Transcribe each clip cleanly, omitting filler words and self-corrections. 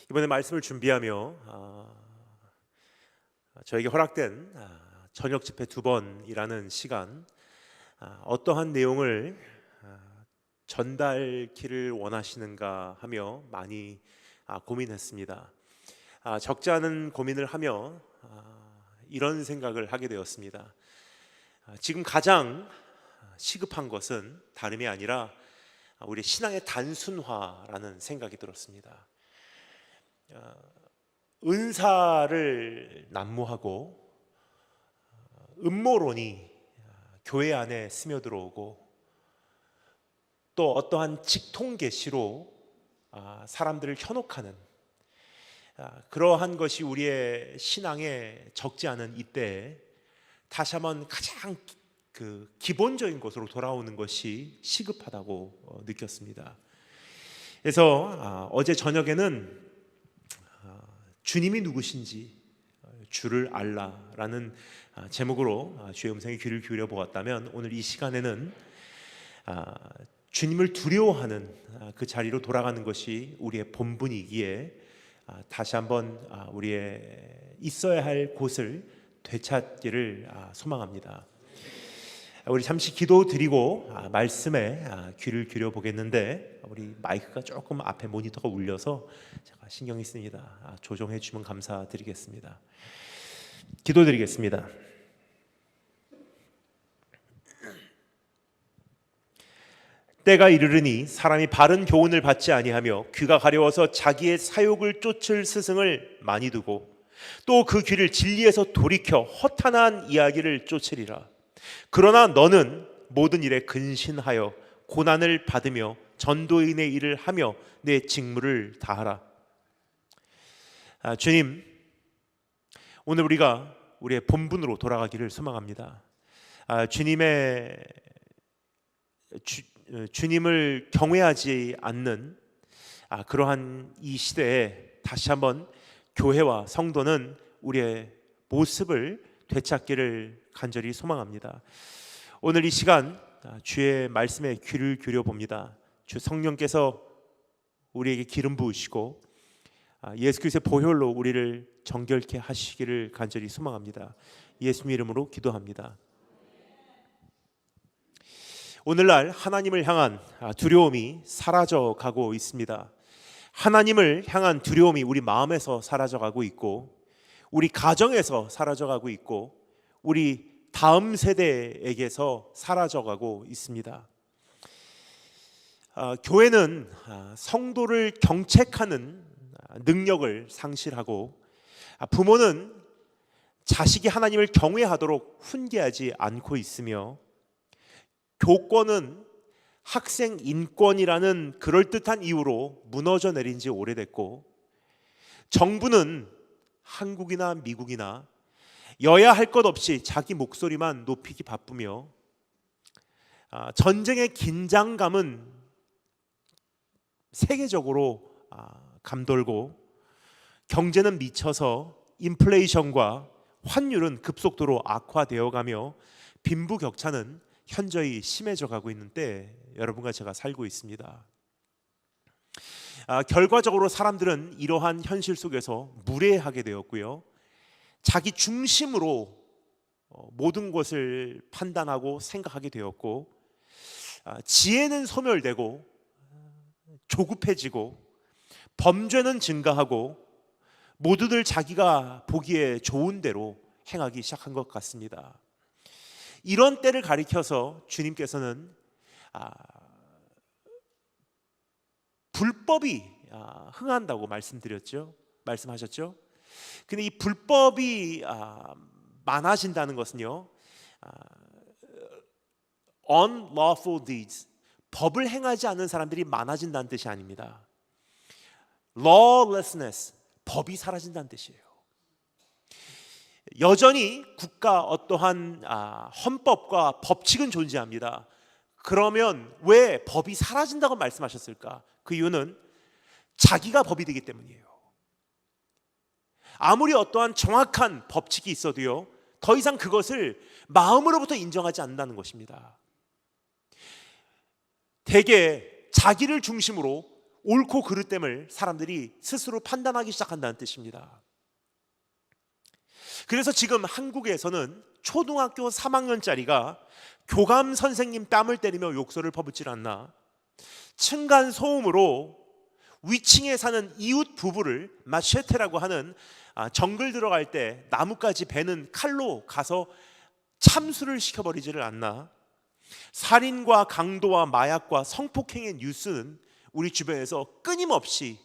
이번에 말씀을 준비하며 저에게 허락된 저녁 집회 2번이라는 시간, 어떠한 내용을 전달키를 원하시는가 하며 많이 고민했습니다. 적지 않은 고민을 하며 이런 생각을 하게 되었습니다. 지금 가장 시급한 것은 다름이 아니라 우리 신앙의 단순화라는 생각이 들었습니다. 은사를 난무하고 음모론이 교회 안에 스며들어오고 또 어떠한 직통계시로 사람들을 현혹하는 그러한 것이 우리의 신앙에 적지 않은 이때에 다시 한번 가장 기본적인 것으로 돌아오는 것이 시급하다고 느꼈습니다. 그래서 어제 저녁에는 주님이 누구신지 주를 알라라는 제목으로 주의 음성에 귀를 기울여 보았다면, 오늘 이 시간에는 주님을 두려워하는 그 자리로 돌아가는 것이 우리의 본분이기에 다시 한번 우리의 있어야 할 곳을 되찾기를 소망합니다. 우리 잠시 기도드리고 말씀에 귀를 기울여 보겠는데, 우리 마이크가 조금 앞에 모니터가 울려서 제가 신경이 쓰입니다. 조정해 주시면 감사드리겠습니다. 기도드리겠습니다. 때가 이르르니 사람이 바른 교훈을 받지 아니하며 귀가 가려워서 자기의 사욕을 쫓을 스승을 많이 두고 또 그 귀를 진리에서 돌이켜 허탄한 이야기를 쫓으리라. 그러나 너는 모든 일에 근신하여 고난을 받으며 전도인의 일을 하며 내 직무를 다하라. 주님, 오늘 우리가 우리의 본분으로 돌아가기를 소망합니다. 주님을 경외하지 않는 그러한 이 시대에 다시 한번 교회와 성도는 우리의 모습을 되찾기를 간절히 소망합니다. 오늘 이 시간 주의 말씀에 귀를 기울여 봅니다. 주 성령께서 우리에게 기름 부으시고 예수 그리스도의 보혈로 우리를 정결케 하시기를 간절히 소망합니다. 예수님 이름으로 기도합니다. 오늘날 하나님을 향한 두려움이 사라져가고 있습니다. 하나님을 향한 두려움이 우리 마음에서 사라져가고 있고, 우리 가정에서 사라져가고 있고, 우리 다음 세대에게서 사라져가고 있습니다. 교회는 성도를 경책하는 능력을 상실하고, 부모는 자식이 하나님을 경외하도록 훈계하지 않고 있으며, 교권은 학생 인권이라는 그럴듯한 이유로 무너져 내린 지 오래됐고, 정부는 한국이나 미국이나 여야 할 것 없이 자기 목소리만 높이기 바쁘며, 전쟁의 긴장감은 세계적으로 감돌고, 경제는 미쳐서 인플레이션과 환율은 급속도로 악화되어가며 빈부격차는 현저히 심해져 가고 있는 때 여러분과 제가 살고 있습니다. 결과적으로 사람들은 이러한 현실 속에서 무례하게 되었고요, 자기 중심으로 모든 것을 판단하고 생각하게 되었고, 지혜는 소멸되고 조급해지고 범죄는 증가하고 모두들 자기가 보기에 좋은 대로 행하기 시작한 것 같습니다. 이런 때를 가리켜서 주님께서는 불법이 흥한다고 말씀하셨죠. 근데 이 불법이 많아진다는 것은요, unlawful deeds, 법을 행하지 않는 사람들이 많아진다는 뜻이 아닙니다. lawlessness, 법이 사라진다는 뜻이에요. 여전히 국가 어떠한 헌법과 법칙은 존재합니다. 그러면 왜 법이 사라진다고 말씀하셨을까? 그 이유는 자기가 법이 되기 때문이에요. 아무리 어떠한 정확한 법칙이 있어도요, 더 이상 그것을 마음으로부터 인정하지 않는다는 것입니다. 대개 자기를 중심으로 옳고 그릇됨을 사람들이 스스로 판단하기 시작한다는 뜻입니다. 그래서 지금 한국에서는 초등학교 3학년짜리가 교감 선생님 뺨을 때리며 욕설을 퍼붓질 않나, 층간 소음으로 위층에 사는 이웃 부부를 마체테라고 하는 정글 들어갈 때 나무까지 베는 칼로 가서 참수를 시켜버리지를 않나, 살인과 강도와 마약과 성폭행의 뉴스는 우리 주변에서 끊임없이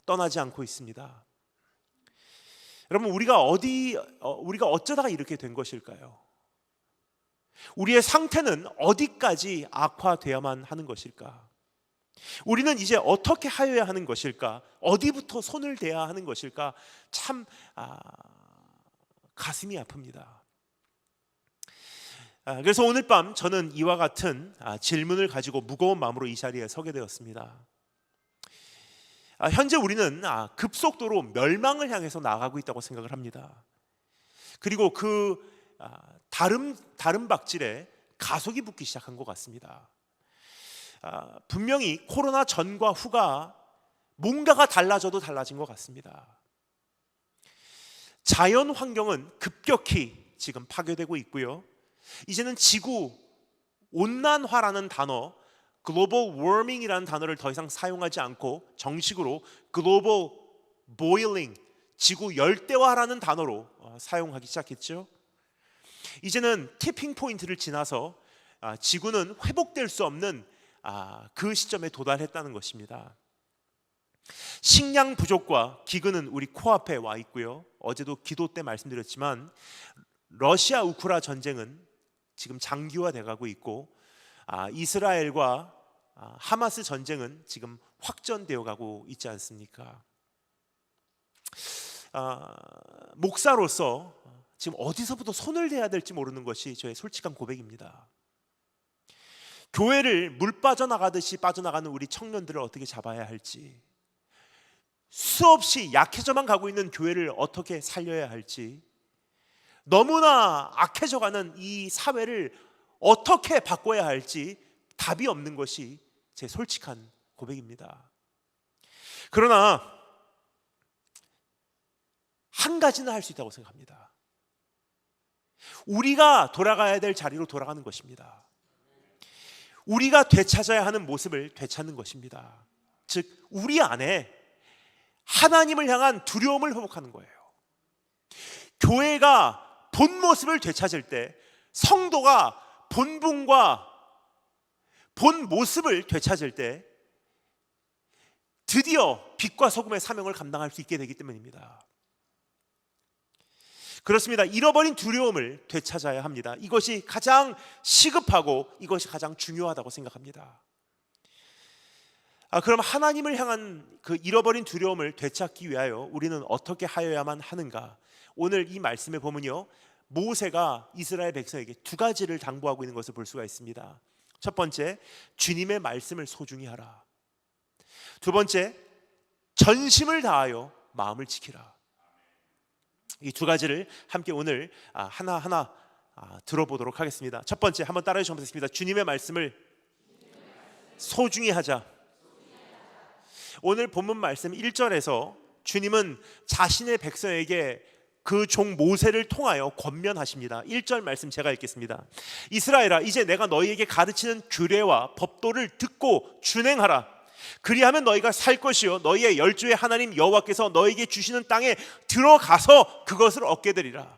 떠나지 않고 있습니다. 여러분, 우리가 어쩌다가 이렇게 된 것일까요? 우리의 상태는 어디까지 악화되어야만 하는 것일까? 우리는 이제 어떻게 하여야 하는 것일까? 어디부터 손을 대야 하는 것일까? 참 가슴이 아픕니다. 그래서 오늘 밤 저는 이와 같은 질문을 가지고 무거운 마음으로 이 자리에 서게 되었습니다. 현재 우리는 급속도로 멸망을 향해서 나아가고 있다고 생각을 합니다. 그리고 그 다른 박질에 가속이 붙기 시작한 것 같습니다. 분명히 코로나 전과 후가 뭔가가 달라져도 달라진 것 같습니다. 자연 환경은 급격히 지금 파괴되고 있고요. 이제는 지구 온난화라는 단어, 글로벌 워밍이라는 단어를 더 이상 사용하지 않고 정식으로 글로벌 보일링, 지구 열대화라는 단어로 사용하기 시작했죠. 이제는 티핑 포인트를 지나서 지구는 회복될 수 없는 그 시점에 도달했다는 것입니다. 식량 부족과 기근은 우리 코앞에 와 있고요. 어제도 기도 때 말씀드렸지만 러시아 우크라 전쟁은 지금 장기화돼 가고 있고, 이스라엘과 하마스 전쟁은 지금 확전되어 가고 있지 않습니까? 목사로서 지금 어디서부터 손을 대야 될지 모르는 것이 저의 솔직한 고백입니다. 교회를 물 빠져나가듯이 빠져나가는 우리 청년들을 어떻게 잡아야 할지, 수없이 약해져만 가고 있는 교회를 어떻게 살려야 할지, 너무나 악해져가는 이 사회를 어떻게 바꿔야 할지 답이 없는 것이 제 솔직한 고백입니다. 그러나 한 가지는 할 수 있다고 생각합니다. 우리가 돌아가야 될 자리로 돌아가는 것입니다. 우리가 되찾아야 하는 모습을 되찾는 것입니다. 즉 우리 안에 하나님을 향한 두려움을 회복하는 거예요. 교회가 본 모습을 되찾을 때, 성도가 본분과 본 모습을 되찾을 때 드디어 빛과 소금의 사명을 감당할 수 있게 되기 때문입니다. 그렇습니다. 잃어버린 두려움을 되찾아야 합니다. 이것이 가장 시급하고 이것이 가장 중요하다고 생각합니다. 그럼 하나님을 향한 그 잃어버린 두려움을 되찾기 위하여 우리는 어떻게 하여야만 하는가? 오늘 이 말씀에 보면요, 모세가 이스라엘 백성에게 두 가지를 당부하고 있는 것을 볼 수가 있습니다. 첫 번째, 주님의 말씀을 소중히 하라. 두 번째, 전심을 다하여 마음을 지키라. 이 두 가지를 함께 오늘 하나하나 들어보도록 하겠습니다. 첫 번째, 한번 따라해 주시면 되겠습니다. 주님의 말씀을 소중히 하자. 오늘 본문 말씀 1절에서 주님은 자신의 백성에게 그 종 모세를 통하여 권면하십니다. 1절 말씀 제가 읽겠습니다. 이스라엘아, 이제 내가 너희에게 가르치는 규례와 법도를 듣고 준행하라. 그리하면 너희가 살 것이요 너희의 열조의 하나님 여호와께서 너희에게 주시는 땅에 들어가서 그것을 얻게 되리라.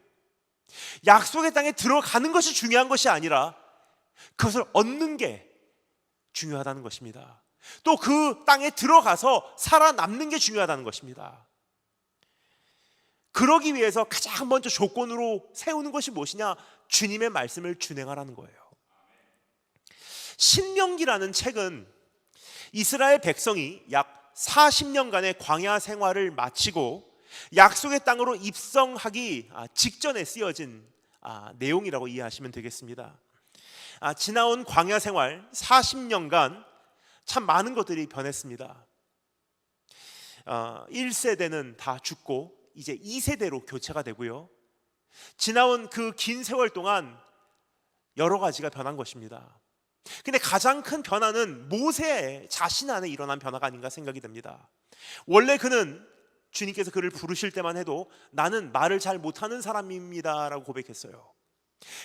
약속의 땅에 들어가는 것이 중요한 것이 아니라 그것을 얻는 게 중요하다는 것입니다. 또 그 땅에 들어가서 살아남는 게 중요하다는 것입니다. 그러기 위해서 가장 먼저 조건으로 세우는 것이 무엇이냐? 주님의 말씀을 준행하라는 거예요. 신명기라는 책은 이스라엘 백성이 약 40년간의 광야 생활을 마치고 약속의 땅으로 입성하기 직전에 쓰여진 내용이라고 이해하시면 되겠습니다. 지나온 광야 생활 40년간 참 많은 것들이 변했습니다. 1세대는 다 죽고 이제 2세대로 교체가 되고요. 지나온 그 긴 세월 동안 여러 가지가 변한 것입니다. 근데 가장 큰 변화는 모세 자신 안에 일어난 변화가 아닌가 생각이 듭니다. 원래 그는 주님께서 그를 부르실 때만 해도 나는 말을 잘 못하는 사람입니다 라고 고백했어요.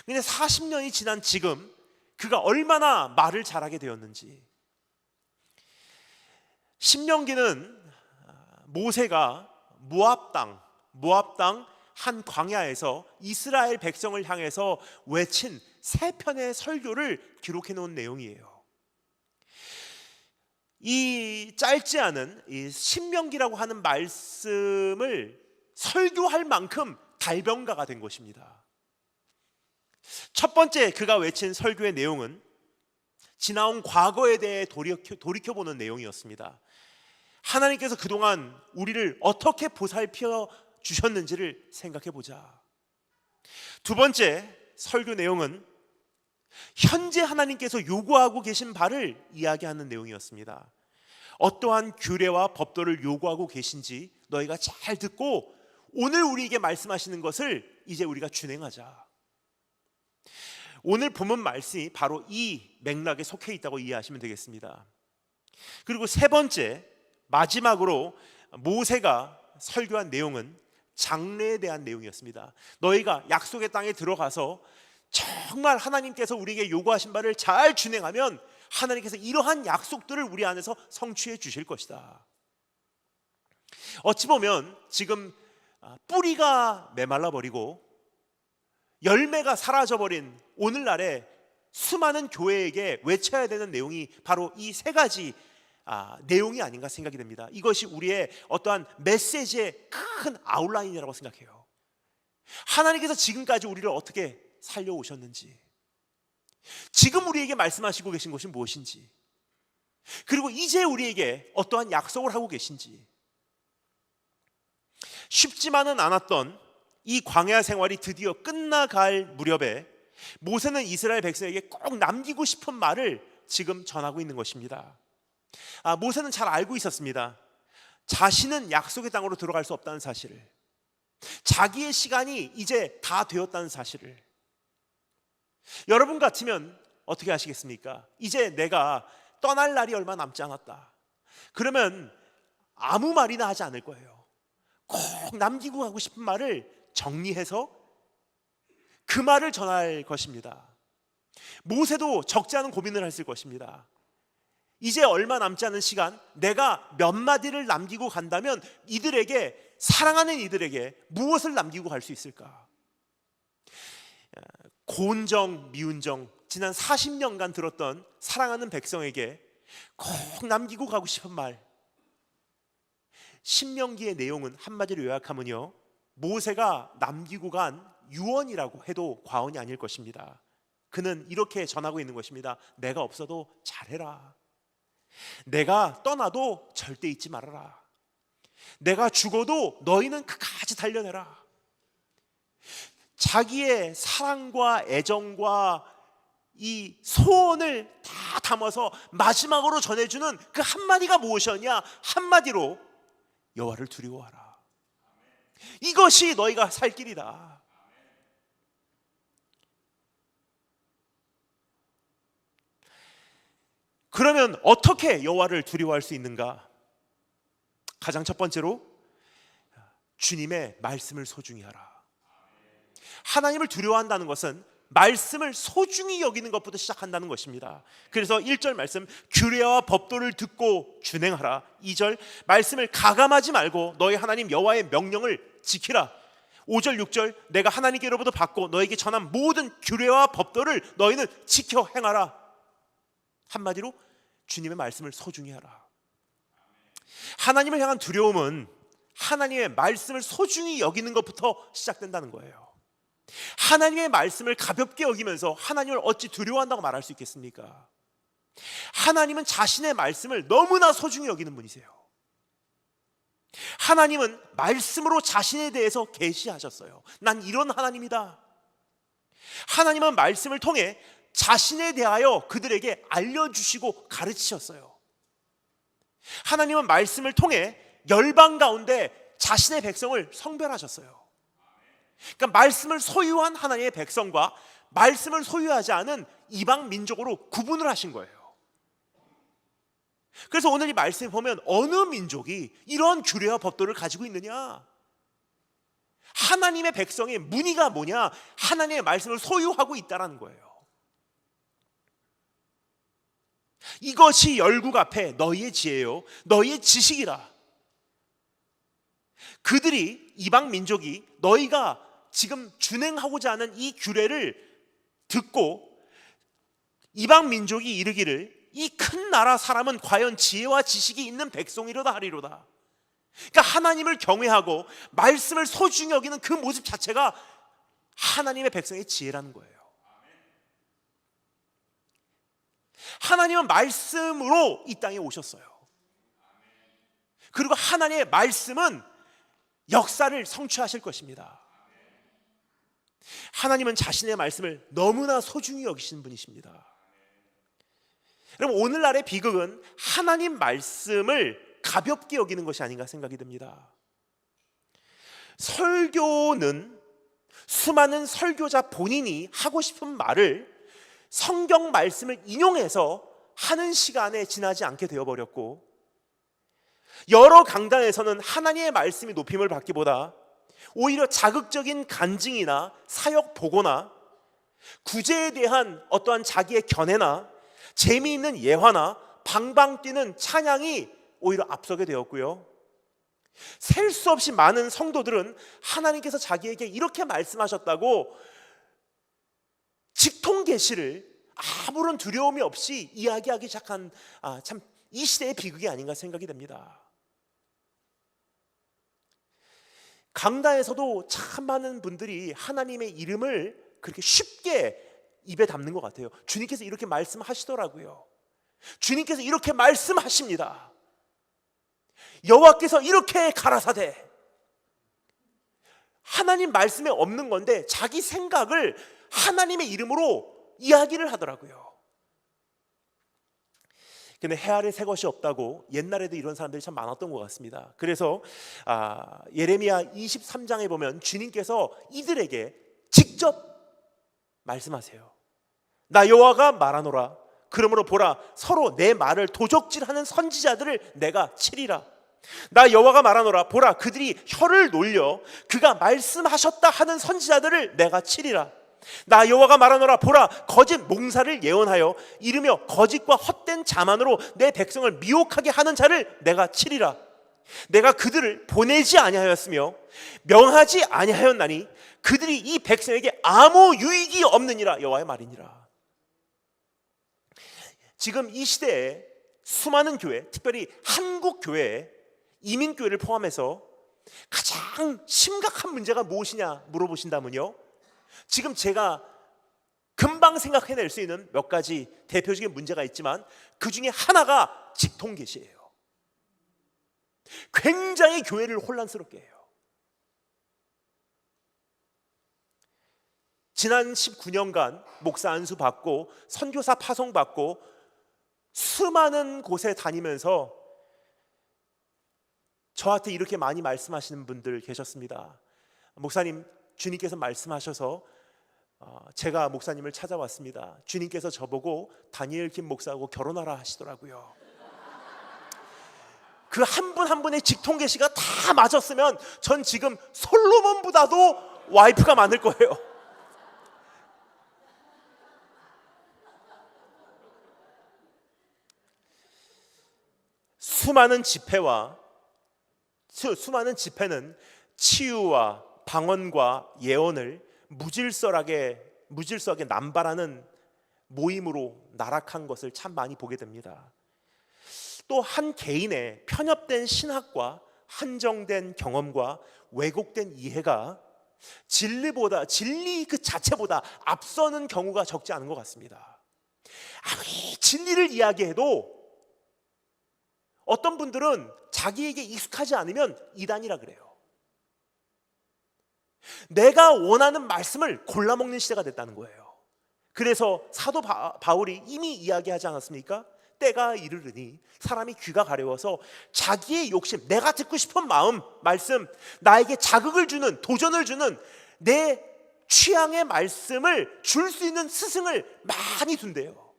근데 40년이 지난 지금 그가 얼마나 말을 잘하게 되었는지. 신명기는 모세가 모압 땅 한 광야에서 이스라엘 백성을 향해서 외친 세 편의 설교를 기록해 놓은 내용이에요. 이 짧지 않은 이 신명기라고 하는 말씀을 설교할 만큼 달변가가 된 것입니다. 첫 번째 그가 외친 설교의 내용은 지나온 과거에 대해 돌이켜보는 내용이었습니다. 하나님께서 그동안 우리를 어떻게 보살펴 주셨는지를 생각해보자. 두 번째 설교 내용은 현재 하나님께서 요구하고 계신 바를 이야기하는 내용이었습니다. 어떠한 규례와 법도를 요구하고 계신지 너희가 잘 듣고 오늘 우리에게 말씀하시는 것을 이제 우리가 준행하자. 오늘 본문 말씀이 바로 이 맥락에 속해 있다고 이해하시면 되겠습니다. 그리고 세 번째 마지막으로 모세가 설교한 내용은 장래에 대한 내용이었습니다. 너희가 약속의 땅에 들어가서 정말 하나님께서 우리에게 요구하신 바를 잘 준행하면 하나님께서 이러한 약속들을 우리 안에서 성취해 주실 것이다. 어찌 보면 지금 뿌리가 메말라 버리고 열매가 사라져 버린 오늘날에 수많은 교회에게 외쳐야 되는 내용이 바로 이 세 가지 내용이 아닌가 생각이 됩니다. 이것이 우리의 어떠한 메시지의 큰 아웃라인이라고 생각해요. 하나님께서 지금까지 우리를 어떻게 살려오셨는지, 지금 우리에게 말씀하시고 계신 것이 무엇인지, 그리고 이제 우리에게 어떠한 약속을 하고 계신지. 쉽지만은 않았던 이 광야 생활이 드디어 끝나갈 무렵에 모세는 이스라엘 백성에게 꼭 남기고 싶은 말을 지금 전하고 있는 것입니다. 모세는 잘 알고 있었습니다. 자신은 약속의 땅으로 들어갈 수 없다는 사실을, 자기의 시간이 이제 다 되었다는 사실을. 여러분 같으면 어떻게 하시겠습니까? 이제 내가 떠날 날이 얼마 남지 않았다. 그러면 아무 말이나 하지 않을 거예요. 꼭 남기고 가고 싶은 말을 정리해서 그 말을 전할 것입니다. 모세도 적지 않은 고민을 했을 것입니다. 이제 얼마 남지 않은 시간, 내가 몇 마디를 남기고 간다면 이들에게, 사랑하는 이들에게 무엇을 남기고 갈 수 있을까? 고운정, 미운정, 지난 40년간 들었던 사랑하는 백성에게 꼭 남기고 가고 싶은 말. 신명기의 내용은 한마디로 요약하면요, 모세가 남기고 간 유언이라고 해도 과언이 아닐 것입니다. 그는 이렇게 전하고 있는 것입니다. 내가 없어도 잘해라. 내가 떠나도 절대 잊지 말아라. 내가 죽어도 너희는 끝까지 달려내라. 자기의 사랑과 애정과 이 소원을 다 담아서 마지막으로 전해주는 그 한마디가 무엇이었냐? 한마디로 여호와를 두려워하라. 이것이 너희가 살 길이다. 그러면 어떻게 여호와를 두려워할 수 있는가? 가장 첫 번째로 주님의 말씀을 소중히 하라. 하나님을 두려워한다는 것은 말씀을 소중히 여기는 것부터 시작한다는 것입니다. 그래서 1절 말씀, 규례와 법도를 듣고 준행하라. 2절 말씀을 가감하지 말고 너희 하나님 여호와의 명령을 지키라. 5절 6절 내가 하나님께로부터 받고 너에게 전한 모든 규례와 법도를 너희는 지켜 행하라. 한마디로 주님의 말씀을 소중히 하라. 하나님을 향한 두려움은 하나님의 말씀을 소중히 여기는 것부터 시작된다는 거예요. 하나님의 말씀을 가볍게 여기면서 하나님을 어찌 두려워한다고 말할 수 있겠습니까? 하나님은 자신의 말씀을 너무나 소중히 여기는 분이세요. 하나님은 말씀으로 자신에 대해서 계시하셨어요. 난 이런 하나님이다. 하나님은 말씀을 통해 자신에 대하여 그들에게 알려주시고 가르치셨어요. 하나님은 말씀을 통해 열방 가운데 자신의 백성을 성별하셨어요. 그러니까 말씀을 소유한 하나님의 백성과 말씀을 소유하지 않은 이방 민족으로 구분을 하신 거예요. 그래서 오늘 이 말씀에 보면 어느 민족이 이런 규례와 법도를 가지고 있느냐? 하나님의 백성의 문의가 뭐냐? 하나님의 말씀을 소유하고 있다는 거예요. 이것이 열국 앞에 너희의 지혜요 너희의 지식이라. 그들이, 이방 민족이 너희가 지금 준행하고자 하는 이 규례를 듣고 이방 민족이 이르기를 이 큰 나라 사람은 과연 지혜와 지식이 있는 백성이로다 하리로다. 그러니까 하나님을 경외하고 말씀을 소중히 여기는 그 모습 자체가 하나님의 백성의 지혜라는 거예요. 하나님은 말씀으로 이 땅에 오셨어요. 그리고 하나님의 말씀은 역사를 성취하실 것입니다. 하나님은 자신의 말씀을 너무나 소중히 여기시는 분이십니다. 여러분, 오늘날의 비극은 하나님 말씀을 가볍게 여기는 것이 아닌가 생각이 듭니다. 설교는 수많은 설교자 본인이 하고 싶은 말을 성경 말씀을 인용해서 하는 시간에 지나지 않게 되어버렸고, 여러 강단에서는 하나님의 말씀이 높임을 받기보다 오히려 자극적인 간증이나 사역 보고나 구제에 대한 어떠한 자기의 견해나 재미있는 예화나 방방 뛰는 찬양이 오히려 앞서게 되었고요, 셀 수 없이 많은 성도들은 하나님께서 자기에게 이렇게 말씀하셨다고 직통 계시를 아무런 두려움이 없이 이야기하기 시작한 참 이 시대의 비극이 아닌가 생각이 됩니다. 강단에서도 참 많은 분들이 하나님의 이름을 그렇게 쉽게 입에 담는 것 같아요. 주님께서 이렇게 말씀하시더라고요. 주님께서 이렇게 말씀하십니다. 여호와께서 이렇게 가라사대. 하나님 말씀에 없는 건데 자기 생각을 하나님의 이름으로 이야기를 하더라고요. 근데 해 아래 새 것이 없다고 옛날에도 이런 사람들이 참 많았던 것 같습니다. 그래서 예레미야 23장에 보면 주님께서 이들에게 직접 말씀하세요. 나 여호와가 말하노라. 그러므로 보라, 서로 내 말을 도적질하는 선지자들을 내가 치리라. 나 여호와가 말하노라. 보라, 그들이 혀를 놀려 그가 말씀하셨다 하는 선지자들을 내가 치리라. 나 여호와가 말하노라. 보라, 거짓 몽사를 예언하여 이르며 거짓과 헛된 자만으로 내 백성을 미혹하게 하는 자를 내가 치리라. 내가 그들을 보내지 아니하였으며 명하지 아니하였나니 그들이 이 백성에게 아무 유익이 없느니라. 여호와의 말이니라. 지금 이 시대에 수많은 교회, 특별히 한국 교회, 이민교회를 포함해서 가장 심각한 문제가 무엇이냐 물어보신다면요, 지금 제가 금방 생각해낼 수 있는 몇 가지 대표적인 문제가 있지만 그 중에 하나가 직통계시예요. 굉장히 교회를 혼란스럽게 해요. 지난 19년간 목사 안수 받고 선교사 파송 받고 수많은 곳에 다니면서 저한테 이렇게 많이 말씀하시는 분들 계셨습니다. 목사님, 주님께서 말씀하셔서 제가 목사님을 찾아왔습니다. 주님께서 저보고 다니엘 김 목사하고 결혼하라 하시더라고요. 그 한 분 한 분의 직통계시가 다 맞았으면 전 지금 솔로몬보다도 와이프가 많을 거예요. 수많은 집회는 치유와 방언과 예언을 무질서하게 남발하는 모임으로 나락한 것을 참 많이 보게 됩니다. 또 한 개인의 편협된 신학과 한정된 경험과 왜곡된 이해가 진리 그 자체보다 앞서는 경우가 적지 않은 것 같습니다. 아무리 진리를 이야기해도 어떤 분들은 자기에게 익숙하지 않으면 이단이라 그래요. 내가 원하는 말씀을 골라먹는 시대가 됐다는 거예요. 그래서 사도 바울이 이미 이야기하지 않았습니까? 때가 이르르니 사람이 귀가 가려워서 자기의 욕심, 내가 듣고 싶은 마음, 말씀, 나에게 자극을 주는, 도전을 주는 내 취향의 말씀을 줄 수 있는 스승을 많이 둔대요.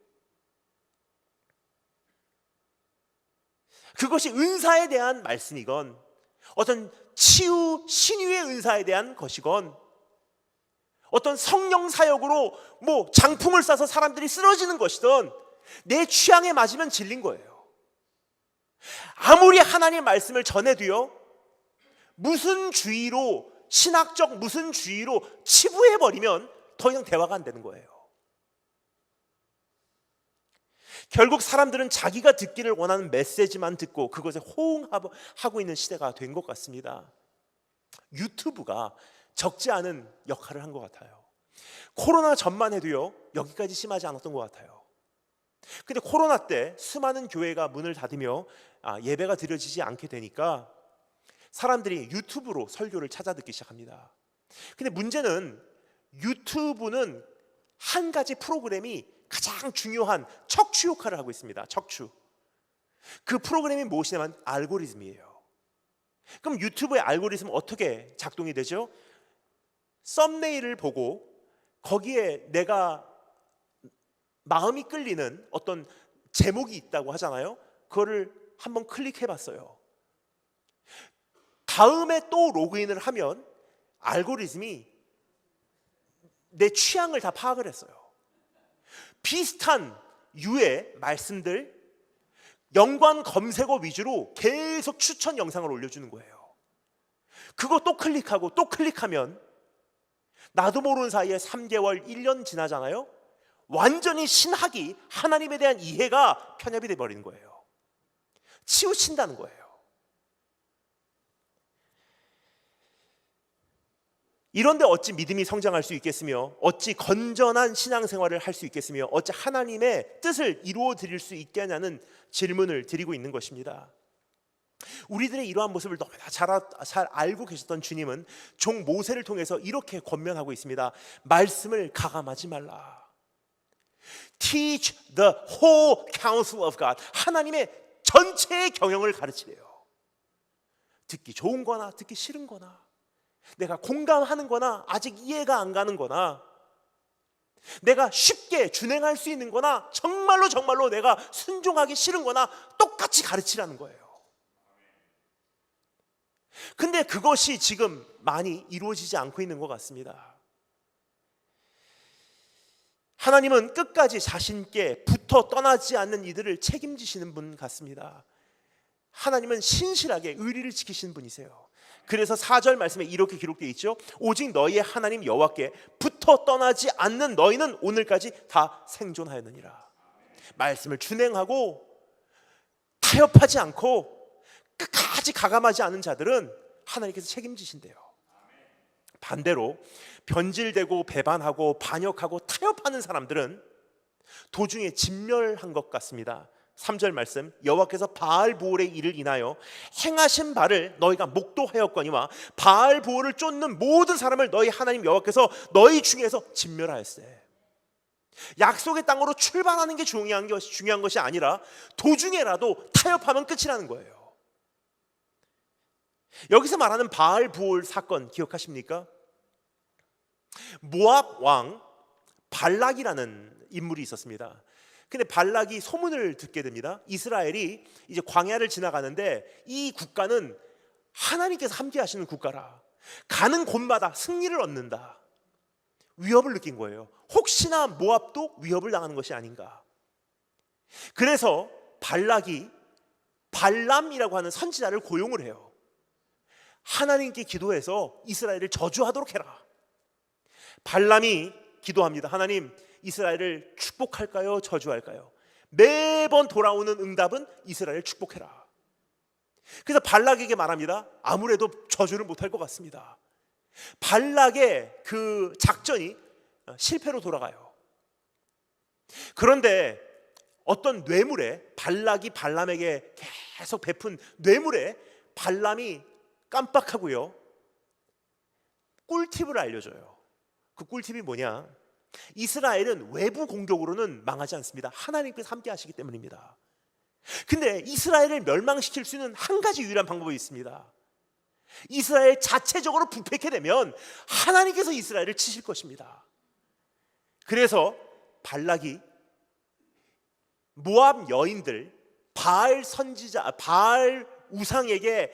그것이 은사에 대한 말씀이건, 어떤 치유, 신유의 은사에 대한 것이건, 어떤 성령 사역으로 장풍을 쏴서 사람들이 쓰러지는 것이든 내 취향에 맞으면 진린 거예요. 아무리 하나님의 말씀을 전해도요, 무슨 주의로, 신학적 무슨 주의로 치부해버리면 더 이상 대화가 안 되는 거예요. 결국 사람들은 자기가 듣기를 원하는 메시지만 듣고 그것에 호응하고 있는 시대가 된 것 같습니다. 유튜브가 적지 않은 역할을 한 것 같아요. 코로나 전만 해도요, 여기까지 심하지 않았던 것 같아요. 근데 코로나 때 수많은 교회가 문을 닫으며 예배가 드려지지 않게 되니까 사람들이 유튜브로 설교를 찾아 듣기 시작합니다. 근데 문제는 유튜브는 한 가지 프로그램이 가장 중요한 척추 역할을 하고 있습니다. 척추. 그 프로그램이 무엇이냐면 알고리즘이에요. 그럼 유튜브의 알고리즘은 어떻게 작동이 되죠? 썸네일을 보고 거기에 내가 마음이 끌리는 어떤 제목이 있다고 하잖아요. 그거를 한번 클릭해 봤어요. 다음에 또 로그인을 하면 알고리즘이 내 취향을 다 파악을 했어요. 비슷한 유의 말씀들, 연관 검색어 위주로 계속 추천 영상을 올려주는 거예요. 그거 또 클릭하고 또 클릭하면 나도 모르는 사이에 3개월, 1년 지나잖아요. 완전히 신학이, 하나님에 대한 이해가 편협이 돼버리는 거예요. 치우친다는 거예요. 이런데 어찌 믿음이 성장할 수 있겠으며, 어찌 건전한 신앙생활을 할 수 있겠으며, 어찌 하나님의 뜻을 이루어 드릴 수 있겠냐는 질문을 드리고 있는 것입니다. 우리들의 이러한 모습을 너무나 잘 알고 계셨던 주님은 종 모세를 통해서 이렇게 권면하고 있습니다. 말씀을 가감하지 말라. Teach the whole counsel of God. 하나님의 전체의 경영을 가르치래요. 듣기 좋은 거나 듣기 싫은 거나, 내가 공감하는 거나 아직 이해가 안 가는 거나, 내가 쉽게 준행할 수 있는 거나 정말로 내가 순종하기 싫은 거나 똑같이 가르치라는 거예요. 근데 그것이 지금 많이 이루어지지 않고 있는 것 같습니다. 하나님은 끝까지 자신께 붙어 떠나지 않는 이들을 책임지시는 분 같습니다. 하나님은 신실하게 의리를 지키시는 분이세요. 그래서 4절 말씀에 이렇게 기록되어 있죠. 오직 너희의 하나님 여호와께 붙어 떠나지 않는 너희는 오늘까지 다 생존하였느니라. 말씀을 준행하고 타협하지 않고 끝까지 가감하지 않은 자들은 하나님께서 책임지신대요. 반대로 변질되고 배반하고 반역하고 타협하는 사람들은 도중에 진멸한 것 같습니다. 3절 말씀, 여호와께서 바알보올의 일을 인하여 행하신 바를 너희가 목도하였거니와 바알보올을 쫓는 모든 사람을 너희 하나님 여호와께서 너희 중에서 진멸하였으되. 약속의 땅으로 출발하는 게 중요한 것이 아니라 도중에라도 타협하면 끝이라는 거예요. 여기서 말하는 바알보올 사건 기억하십니까? 모압 왕 발락이라는 인물이 있었습니다. 근데 발락이 소문을 듣게 됩니다. 이스라엘이 이제 광야를 지나가는데 이 국가는 하나님께서 함께 하시는 국가라. 가는 곳마다 승리를 얻는다. 위협을 느낀 거예요. 혹시나 모압도 위협을 당하는 것이 아닌가. 그래서 발락이 발람이라고 하는 선지자를 고용을 해요. 하나님께 기도해서 이스라엘을 저주하도록 해라. 발람이 기도합니다. 하나님, 이스라엘을 축복할까요? 저주할까요? 매번 돌아오는 응답은 이스라엘을 축복해라. 그래서 발락에게 말합니다. 아무래도 저주를 못할 것 같습니다. 발락의 그 작전이 실패로 돌아가요. 그런데 어떤 뇌물에, 발락이 발람에게 계속 베푼 뇌물에 발람이 깜빡하고요, 꿀팁을 알려줘요. 그 꿀팁이 뭐냐? 이스라엘은 외부 공격으로는 망하지 않습니다. 하나님께서 함께 하시기 때문입니다. 근데 이스라엘을 멸망시킬 수 있는 한 가지 유일한 방법이 있습니다. 이스라엘 자체적으로 부패케 되면 하나님께서 이스라엘을 치실 것입니다. 그래서 발락이 모압 여인들, 바알 선지자, 바알 우상에게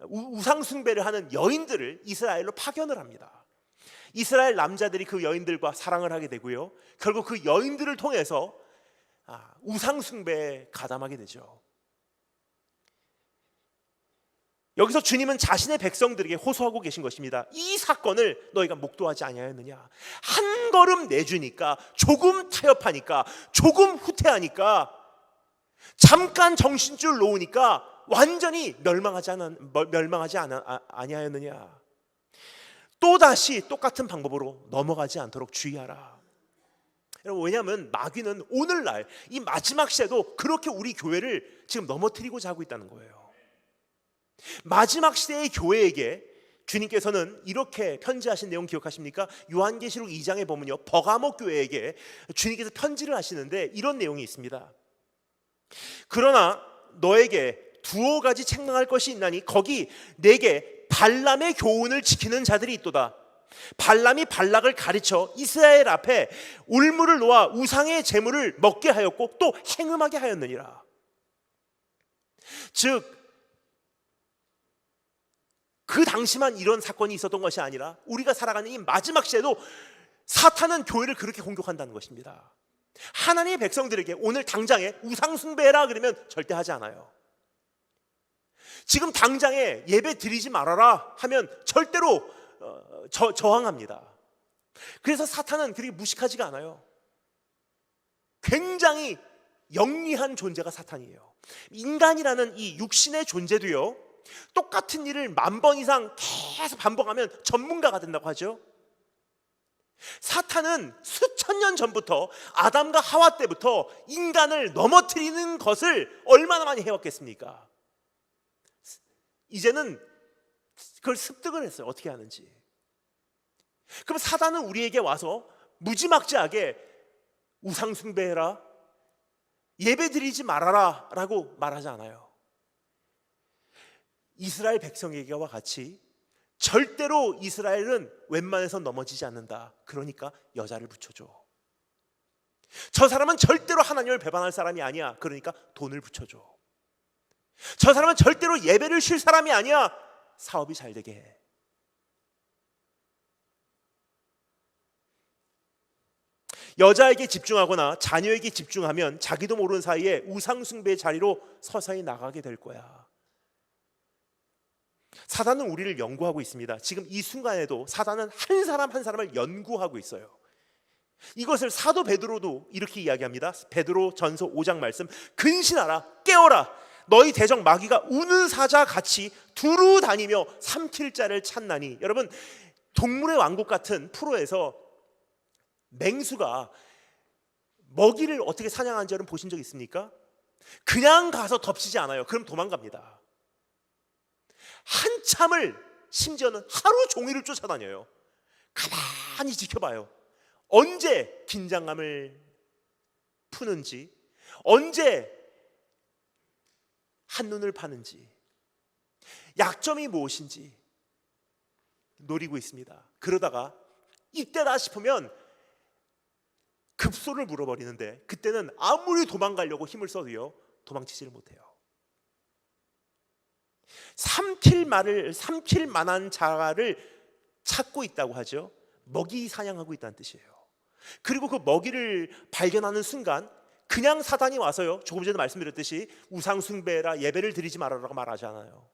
우상 숭배를 하는 여인들을 이스라엘로 파견을 합니다. 이스라엘 남자들이 그 여인들과 사랑을 하게 되고요, 결국 그 여인들을 통해서 우상 숭배에 가담하게 되죠. 여기서 주님은 자신의 백성들에게 호소하고 계신 것입니다. 이 사건을 너희가 목도하지 아니하였느냐? 한 걸음 내주니까, 조금 타협하니까, 조금 후퇴하니까, 잠깐 정신줄 놓으니까 완전히 멸망하지 아니하였느냐? 또다시 똑같은 방법으로 넘어가지 않도록 주의하라. 여러분, 왜냐하면 마귀는 오늘날 이 마지막 시대도 그렇게 우리 교회를 지금 넘어뜨리고자 하고 있다는 거예요. 마지막 시대의 교회에게 주님께서는 이렇게 편지하신 내용 기억하십니까? 요한계시록 2장에 보면요, 버가모 교회에게 주님께서 편지를 하시는데 이런 내용이 있습니다. 그러나 너에게 두어 가지 책망할 것이 있나니 거기 내게 발람의 교훈을 지키는 자들이 있도다. 발람이 발락을 가르쳐 이스라엘 앞에 울물을 놓아 우상의 제물을 먹게 하였고 또 행음하게 하였느니라. 즉 그 당시만 이런 사건이 있었던 것이 아니라 우리가 살아가는 이 마지막 시대도 사탄은 교회를 그렇게 공격한다는 것입니다. 하나님의 백성들에게 오늘 당장에 우상 숭배해라 그러면 절대 하지 않아요. 지금 당장에 예배 드리지 말아라 하면 절대로 저항합니다. 그래서 사탄은 그렇게 무식하지가 않아요. 굉장히 영리한 존재가 사탄이에요. 인간이라는 이 육신의 존재도요, 똑같은 일을 10,000번 이상 계속 반복하면 전문가가 된다고 하죠. 사탄은 수천 년 전부터 아담과 하와 때부터 인간을 넘어뜨리는 것을 얼마나 많이 해왔겠습니까? 이제는 그걸 습득을 했어요. 어떻게 하는지. 그럼 사단은 우리에게 와서 무지막지하게 우상 숭배해라, 예배드리지 말아라 라고 말하지 않아요. 이스라엘 백성에게와 같이 절대로 이스라엘은 웬만해서 넘어지지 않는다. 그러니까 여자를 붙여줘. 저 사람은 절대로 하나님을 배반할 사람이 아니야. 그러니까 돈을 붙여줘. 저 사람은 절대로 예배를 쉴 사람이 아니야. 사업이 잘 되게 해. 여자에게 집중하거나 자녀에게 집중하면 자기도 모르는 사이에 우상숭배의 자리로 서서히 나가게 될 거야. 사단은 우리를 연구하고 있습니다. 지금 이 순간에도 사단은 한 사람 한 사람을 연구하고 있어요. 이것을 사도 베드로도 이렇게 이야기합니다. 베드로 전서 5장 말씀, 근신하라, 깨어라, 너희 대적 마귀가 우는 사자 같이 두루 다니며 삼킬 자를 찾나니. 여러분, 동물의 왕국 같은 프로에서 맹수가 먹이를 어떻게 사냥하는지 여러분 보신 적 있습니까? 그냥 가서 덮치지 않아요. 그럼 도망갑니다. 한참을, 심지어는 하루 종일을 쫓아다녀요. 가만히 지켜봐요. 언제 긴장감을 푸는지, 언제 한눈을 파는지, 약점이 무엇인지 노리고 있습니다. 그러다가 이때다 싶으면 급소를 물어버리는데, 그때는 아무리 도망가려고 힘을 써도요, 도망치지를 못해요. 삼킬 만한 자를 찾고 있다고 하죠. 먹이 사냥하고 있다는 뜻이에요. 그리고 그 먹이를 발견하는 순간 그냥 사단이 와서요, 조금 전에 말씀드렸듯이 우상 숭배라, 예배를 드리지 말아라고 말하지 않아요.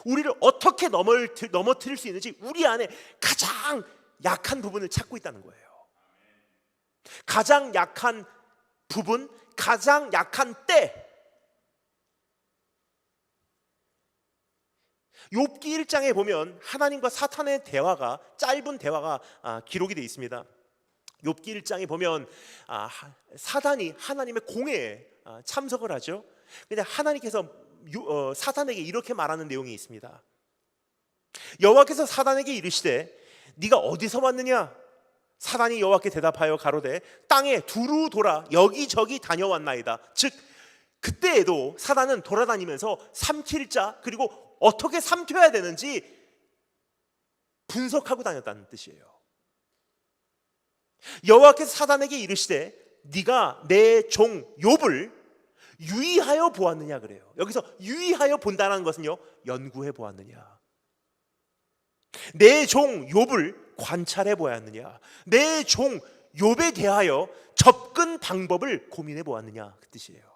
우리를 어떻게 넘어뜨릴 수 있는지 우리 안에 가장 약한 부분을 찾고 있다는 거예요. 가장 약한 부분, 가장 약한 때. 욥기 1장에 보면 하나님과 사탄의 대화가, 짧은 대화가 기록이 되어 있습니다. 욥기 1장에 보면 사단이 하나님의 공회에 참석을 하죠. 근데 하나님께서 사탄에게 이렇게 말하는 내용이 있습니다. 여호와께서 사단에게 이르시되 네가 어디서 왔느냐? 사단이 여호와께 대답하여 가로되 땅에 두루 돌아 여기저기 다녀왔나이다. 즉 그때에도 사단은 돌아다니면서 삼킬 자, 그리고 어떻게 삼켜야 되는지 분석하고 다녔다는 뜻이에요. 여호와께서 사단에게 이르시되 네가 내 종 욥을 유의하여 보았느냐 그래요. 여기서 유의하여 본다는 것은요, 연구해 보았느냐, 내 종 욥을 관찰해 보았느냐, 내 종 욥에 대하여 접근 방법을 고민해 보았느냐, 그 뜻이에요.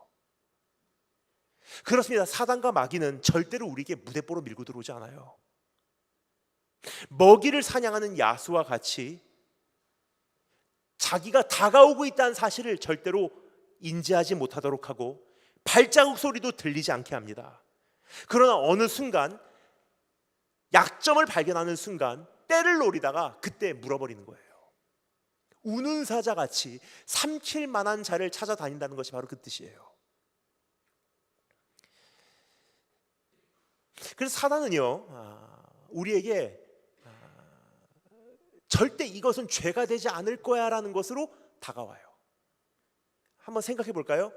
그렇습니다. 사단과 마귀는 절대로 우리에게 무대뽀로 밀고 들어오지 않아요. 먹이를 사냥하는 야수와 같이 자기가 다가오고 있다는 사실을 절대로 인지하지 못하도록 하고 발자국 소리도 들리지 않게 합니다. 그러나 어느 순간 약점을 발견하는 순간 때를 노리다가 그때 물어버리는 거예요. 우는 사자같이 삼킬 만한 자를 찾아다닌다는 것이 바로 그 뜻이에요. 그래서 사단은요, 우리에게 절대 이것은 죄가 되지 않을 거야 라는 것으로 다가와요. 한번 생각해 볼까요?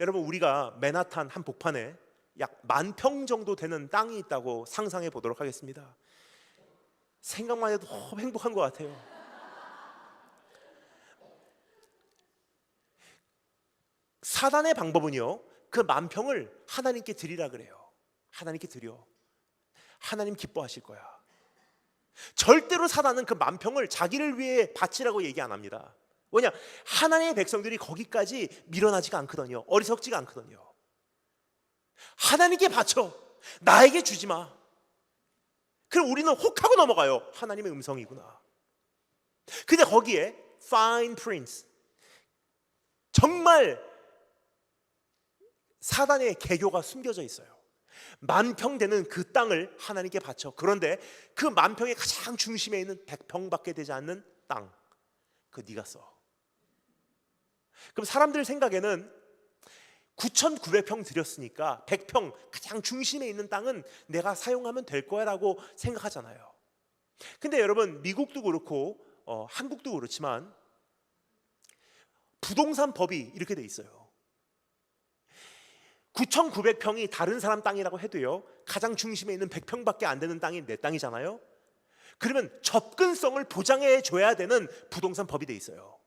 여러분, 우리가 맨하탄 한복판에 약 10,000평 정도 되는 땅이 있다고 상상해 보도록 하겠습니다. 생각만 해도 너무 행복한 것 같아요. 사단의 방법은요, 그 10,000평을 하나님께 드리라 그래요. 하나님께 드려. 하나님 기뻐하실 거야. 절대로 사단은 그 10,000평을 자기를 위해 바치라고 얘기 안 합니다. 왜냐? 하나님의 백성들이 거기까지 밀어나지가 않거든요. 어리석지가 않거든요. 하나님께 바쳐. 나에게 주지 마. 그럼 우리는 혹하고 넘어가요. 하나님의 음성이구나. 근데 거기에 fine prince, 정말 사단의 계교가 숨겨져 있어요. 10,000평 되는 그 땅을 하나님께 바쳐. 그런데 그 10,000평의 가장 중심에 있는 100평밖에 되지 않는 땅, 그거 네가 써. 그럼 사람들 생각에는 9,900평 드렸으니까 100평 가장 중심에 있는 땅은 내가 사용하면 될 거야 라고 생각하잖아요. 근데 여러분, 미국도 그렇고 한국도 그렇지만 부동산 법이 이렇게 돼 있어요. 9,900평이 다른 사람 땅이라고 해도요, 가장 중심에 있는 100평밖에 안 되는 땅이 내 땅이잖아요. 그러면 접근성을 보장해 줘야 되는 부동산 법이 돼 있어요.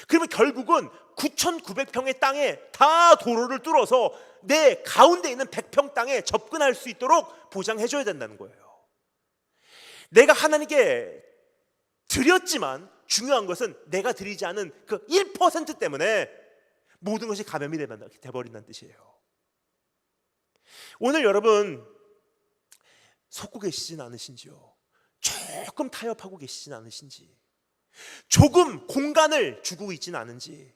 그러면 결국은 9,900평의 땅에 다 도로를 뚫어서 내 가운데 있는 100평 땅에 접근할 수 있도록 보장해 줘야 된다는 거예요. 내가 하나님께 드렸지만 중요한 것은 내가 드리지 않은 그 1% 때문에 모든 것이 감염이 돼버린다는 뜻이에요. 오늘 여러분 속고 계시진 않으신지요? 조금 타협하고 계시진 않으신지, 조금 공간을 주고 있지는 않은지,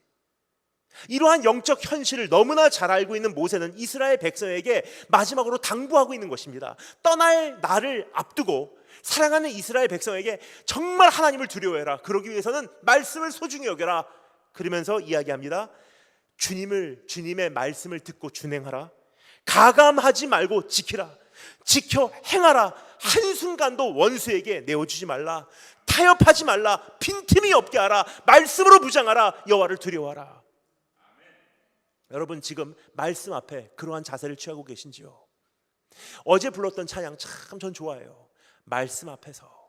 이러한 영적 현실을 너무나 잘 알고 있는 모세는 이스라엘 백성에게 마지막으로 당부하고 있는 것입니다. 떠날 날을 앞두고 사랑하는 이스라엘 백성에게 정말 하나님을 두려워해라. 그러기 위해서는 말씀을 소중히 여겨라. 그러면서 이야기합니다. 주님의 말씀을 듣고 준행하라. 가감하지 말고 지키라. 지켜 행하라. 한순간도 원수에게 내어주지 말라. 타협하지 말라. 빈틈이 없게 하라. 말씀으로 무장하라. 여호와를 두려워하라. 여러분, 지금 말씀 앞에 그러한 자세를 취하고 계신지요? 어제 불렀던 찬양 참 전 좋아해요. 말씀 앞에서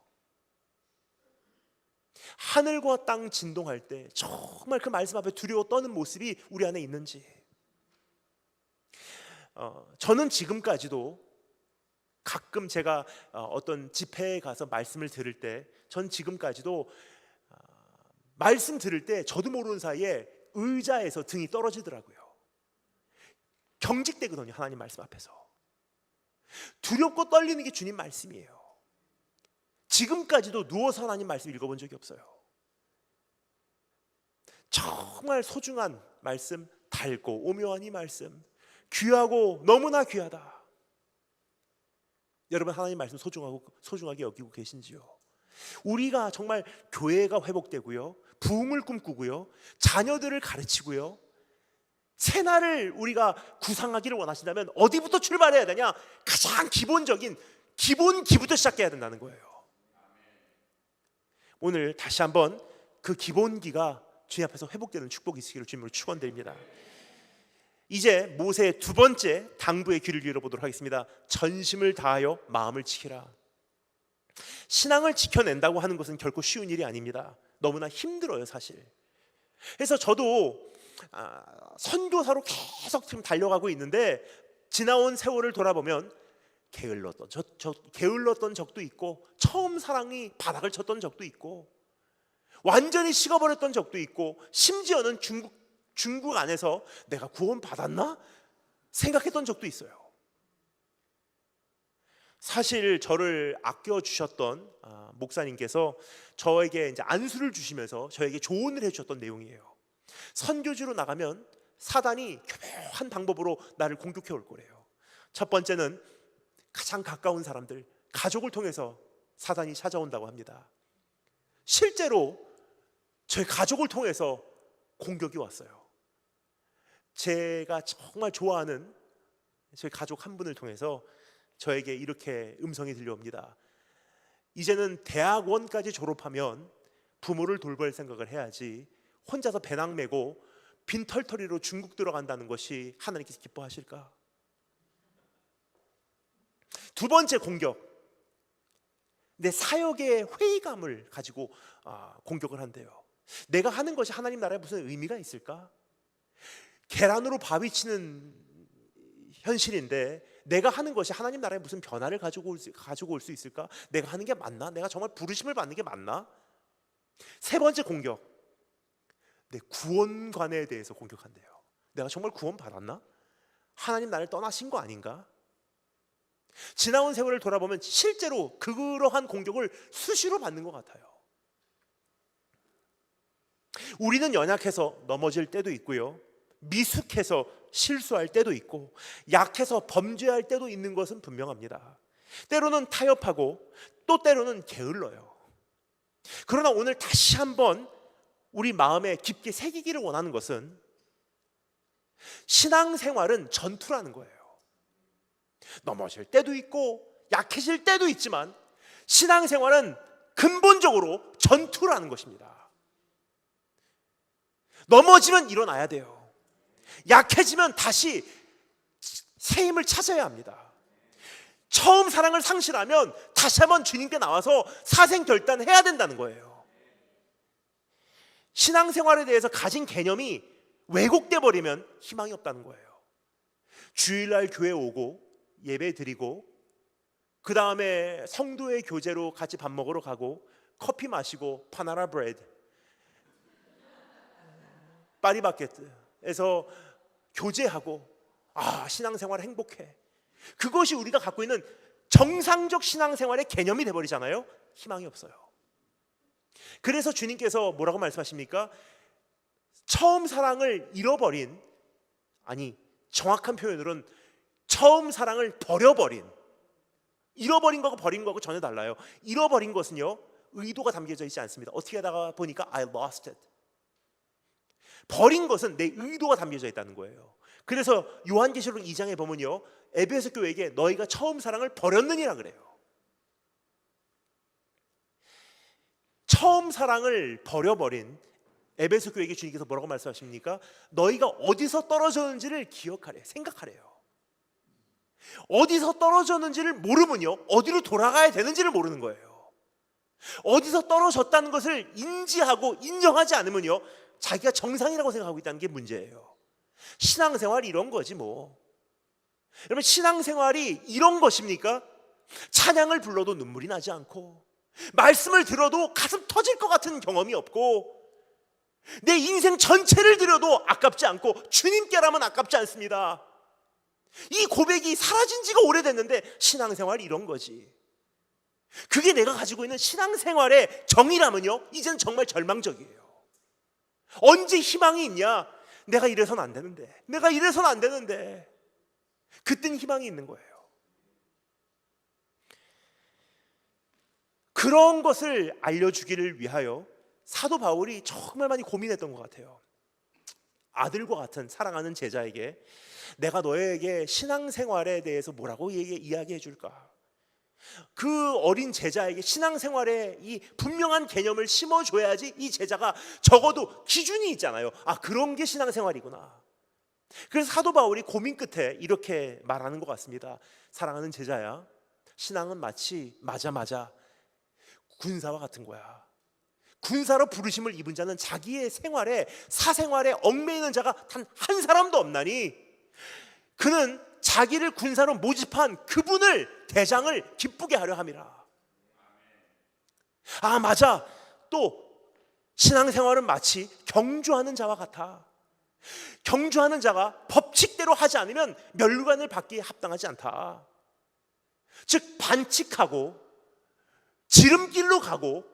하늘과 땅 진동할 때 정말 그 말씀 앞에 두려워 떠는 모습이 우리 안에 있는지. 저는 지금까지도 가끔 제가 어떤 집회에 가서 말씀을 들을 때, 전 지금까지도 말씀 들을 때 저도 모르는 사이에 의자에서 등이 떨어지더라고요. 경직되거든요. 하나님 말씀 앞에서 두렵고 떨리는 게 주님 말씀이에요. 지금까지도 누워서 하나님 말씀 읽어본 적이 없어요. 정말 소중한 말씀, 달고 오묘한 이 말씀, 귀하고 너무나 귀하다. 여러분, 하나님 말씀 소중하게 여기고 계신지요? 우리가 정말 교회가 회복되고요, 부흥을 꿈꾸고요, 자녀들을 가르치고요, 새날을 우리가 구상하기를 원하신다면 어디부터 출발해야 되냐? 가장 기본적인 기본기부터 시작해야 된다는 거예요. 오늘 다시 한번 그 기본기가 주님 앞에서 회복되는 축복이 있으기를 주님으로 축원드립니다. 이제 모세의 두 번째 당부의 귀를 열어보도록 하겠습니다. 전심을 다하여 마음을 지키라. 신앙을 지켜낸다고 하는 것은 결코 쉬운 일이 아닙니다. 너무나 힘들어요, 사실. 그래서 저도 선교사로 계속 지금 달려가고 있는데 지나온 세월을 돌아보면 게을렀던 적도 있고, 처음 사랑이 바닥을 쳤던 적도 있고, 완전히 식어버렸던 적도 있고, 심지어는 중국 안에서 내가 구원 받았나 생각했던 적도 있어요. 사실 저를 아껴주셨던 목사님께서 저에게 이제 안수를 주시면서 저에게 조언을 해주셨던 내용이에요. 선교지로 나가면 사단이 교묘한 방법으로 나를 공격해 올 거래요. 첫 번째는 가장 가까운 사람들, 가족을 통해서 사단이 찾아온다고 합니다. 실제로 저희 가족을 통해서 공격이 왔어요. 제가 정말 좋아하는 저희 가족 한 분을 통해서 저에게 이렇게 음성이 들려옵니다. 이제는 대학원까지 졸업하면 부모를 돌볼 생각을 해야지 혼자서 배낭 메고 빈털터리로 중국 들어간다는 것이 하나님께서 기뻐하실까? 두 번째 공격, 내 사역의 회의감을 가지고 공격을 한대요. 내가 하는 것이 하나님 나라에 무슨 의미가 있을까? 계란으로 바위 치는 현실인데 내가 하는 것이 하나님 나라에 무슨 변화를 가지고 올 수 있을까? 내가 하는 게 맞나? 내가 정말 부르심을 받는 게 맞나? 세 번째 공격, 내 구원관에 대해서 공격한대요. 내가 정말 구원 받았나? 하나님 나를 떠나신 거 아닌가? 지나온 세월을 돌아보면 실제로 그러한 공격을 수시로 받는 것 같아요. 우리는 연약해서 넘어질 때도 있고요, 미숙해서 실수할 때도 있고, 약해서 범죄할 때도 있는 것은 분명합니다. 때로는 타협하고 또 때로는 게을러요. 그러나 오늘 다시 한번 우리 마음에 깊게 새기기를 원하는 것은 신앙생활은 전투라는 거예요. 넘어질 때도 있고 약해질 때도 있지만 신앙생활은 근본적으로 전투라는 것입니다. 넘어지면 일어나야 돼요. 약해지면 다시 새 힘을 찾아야 합니다. 처음 사랑을 상실하면 다시 한번 주님께 나와서 사생결단해야 된다는 거예요. 신앙생활에 대해서 가진 개념이 왜곡돼 버리면 희망이 없다는 거예요. 주일날 교회 오고 예배 드리고 그 다음에 성도의 교제로 같이 밥 먹으러 가고 커피 마시고 파나라 브레드 파리바게트에서 교제하고 신앙생활 행복해. 그것이 우리가 갖고 있는 정상적 신앙생활의 개념이 돼버리잖아요. 희망이 없어요. 그래서 주님께서 뭐라고 말씀하십니까? 처음 사랑을 잃어버린, 정확한 표현으로는 처음 사랑을 버려버린, 잃어버린 거하고 버린 거하고 전혀 달라요. 잃어버린 것은요, 의도가 담겨져 있지 않습니다. 어떻게 하다가 보니까 I lost it. 버린 것은 내 의도가 담겨져 있다는 거예요. 그래서 요한계시록 2장에 보면요, 에베소 교회에게 너희가 처음 사랑을 버렸느니라 그래요. 처음 사랑을 버려버린 에베소 교회에게 주님께서 뭐라고 말씀하십니까? 너희가 어디서 떨어졌는지를 기억하래, 생각하래요. 어디서 떨어졌는지를 모르면요, 어디로 돌아가야 되는지를 모르는 거예요. 어디서 떨어졌다는 것을 인지하고 인정하지 않으면요, 자기가 정상이라고 생각하고 있다는 게 문제예요. 신앙생활이 이런 거지 뭐. 여러분, 신앙생활이 이런 것입니까? 찬양을 불러도 눈물이 나지 않고, 말씀을 들어도 가슴 터질 것 같은 경험이 없고, 내 인생 전체를 들여도 아깝지 않고 주님께라면 아깝지 않습니다. 이 고백이 사라진 지가 오래됐는데 신앙생활이 이런 거지. 그게 내가 가지고 있는 신앙생활의 정의라면요, 이제는 정말 절망적이에요. 언제 희망이 있냐? 내가 이래서는 안 되는데, 내가 이래서는 안 되는데. 그땐 희망이 있는 거예요. 그런 것을 알려주기를 위하여 사도 바울이 정말 많이 고민했던 것 같아요. 아들과 같은 사랑하는 제자에게 내가 너에게 신앙생활에 대해서 뭐라고 이야기해 줄까? 그 어린 제자에게 신앙생활에 이 분명한 개념을 심어줘야지 이 제자가 적어도 기준이 있잖아요. 그런 게 신앙생활이구나. 그래서 사도 바울이 고민 끝에 이렇게 말하는 것 같습니다. 사랑하는 제자야, 신앙은 마치 맞아 군사와 같은 거야. 군사로 부르심을 입은 자는 자기의 생활에, 사생활에 얽매이는 자가 단 한 사람도 없나니 그는 자기를 군사로 모집한 그분을, 대장을 기쁘게 하려 함이라. 아, 맞아. 또 신앙생활은 마치 경주하는 자와 같아. 경주하는 자가 법칙대로 하지 않으면 멸류관을 받기에 합당하지 않다. 즉 반칙하고 지름길로 가고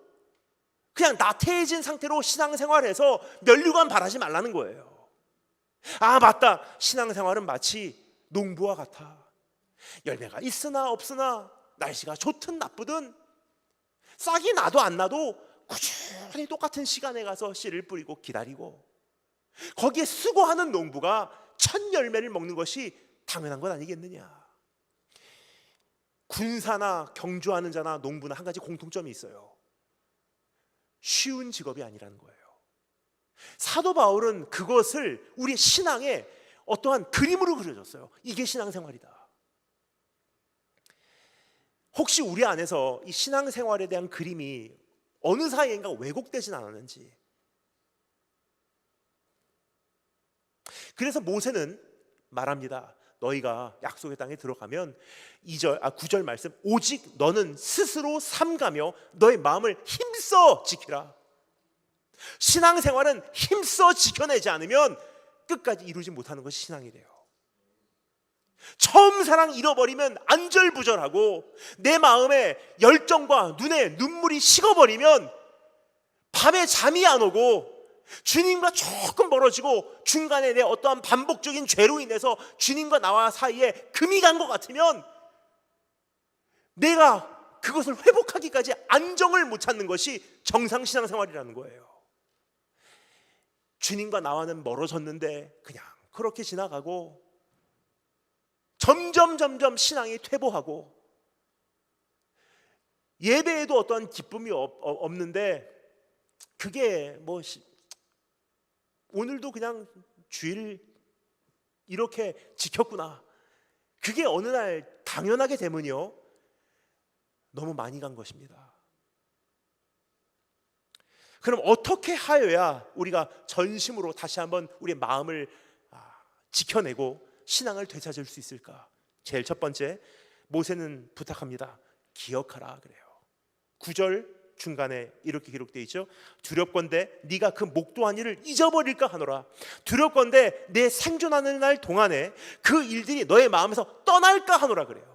그냥 나태해진 상태로 신앙생활해서 멸류관 바라지 말라는 거예요. 아, 맞다. 신앙생활은 마치 농부와 같아. 열매가 있으나 없으나, 날씨가 좋든 나쁘든, 싹이 나도 안 나도 꾸준히 똑같은 시간에 가서 씨를 뿌리고 기다리고, 거기에 수고하는 농부가 첫 열매를 먹는 것이 당연한 것 아니겠느냐. 군사나 경주하는 자나 농부나 한 가지 공통점이 있어요. 쉬운 직업이 아니라는 거예요. 사도 바울은 그것을 우리 신앙의 어떠한 그림으로 그려줬어요. 이게 신앙생활이다. 혹시 우리 안에서 이 신앙생활에 대한 그림이 어느 사이인가 왜곡되진 않았는지. 그래서 모세는 말합니다. 너희가 약속의 땅에 들어가면 9절 말씀, 오직 너는 스스로 삼가며 너의 마음을 힘써 지키라. 신앙생활은 힘써 지켜내지 않으면 끝까지 이루지 못하는 것이 신앙이래요. 처음 사랑 잃어버리면 안절부절하고, 내 마음에 열정과 눈에 눈물이 식어버리면 밤에 잠이 안 오고, 주님과 조금 멀어지고 중간에 내 어떠한 반복적인 죄로 인해서 주님과 나와 사이에 금이 간 것 같으면 내가 그것을 회복하기까지 안정을 못 찾는 것이 정상 신앙생활이라는 거예요. 주님과 나와는 멀어졌는데 그냥 그렇게 지나가고, 점점 신앙이 퇴보하고, 예배에도 어떠한 기쁨이 없는데, 그게 뭐 오늘도 그냥 주일 이렇게 지켰구나, 그게 어느 날 당연하게 되면요, 너무 많이 간 것입니다. 그럼 어떻게 하여야 우리가 전심으로 다시 한번 우리의 마음을 지켜내고 신앙을 되찾을 수 있을까? 제일 첫 번째, 모세는 부탁합니다. 기억하라 그래요. 9절 중간에 이렇게 기록되어 있죠. 두렵건대 네가 그 목도한 일을 잊어버릴까 하노라. 두렵건대 내 생존하는 날 동안에 그 일들이 너의 마음에서 떠날까 하노라 그래요.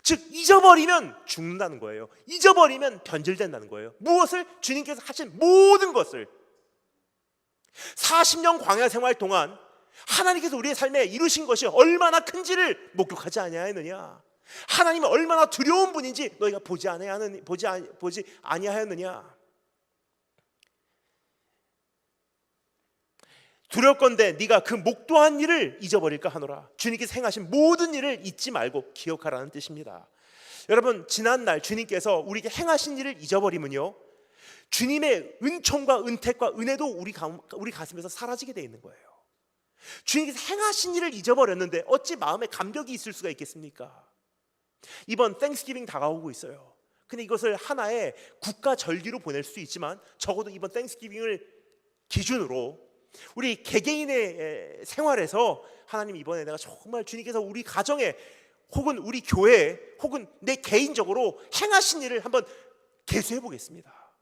즉 잊어버리면 죽는다는 거예요. 잊어버리면 변질된다는 거예요. 무엇을? 주님께서 하신 모든 것을. 40년 광야 생활 동안 하나님께서 우리의 삶에 이루신 것이 얼마나 큰지를 목격하지 아니하였느냐. 하나님이 얼마나 두려운 분인지 너희가 보지 아니하였느냐. 두렵건대 네가 그 목도한 일을 잊어버릴까 하노라. 주님께서 행하신 모든 일을 잊지 말고 기억하라는 뜻입니다. 여러분, 지난날 주님께서 우리에게 행하신 일을 잊어버리면요, 주님의 은총과 은택과 은혜도 우리 가슴에서 사라지게 되어 있는 거예요. 주님께서 행하신 일을 잊어버렸는데 어찌 마음에 감격이 있을 수가 있겠습니까? 이번 땡스기빙 다가오고 있어요. 근데 이것을 하나의 국가 절기로 보낼 수 있지만, 적어도 이번 땡스기빙을 기준으로 우리 개개인의 생활에서 하나님, 이번에 내가 정말 주님께서 우리 가정에 혹은 우리 교회에 혹은 내 개인적으로 행하신 일을 한번 계수해 보겠습니다.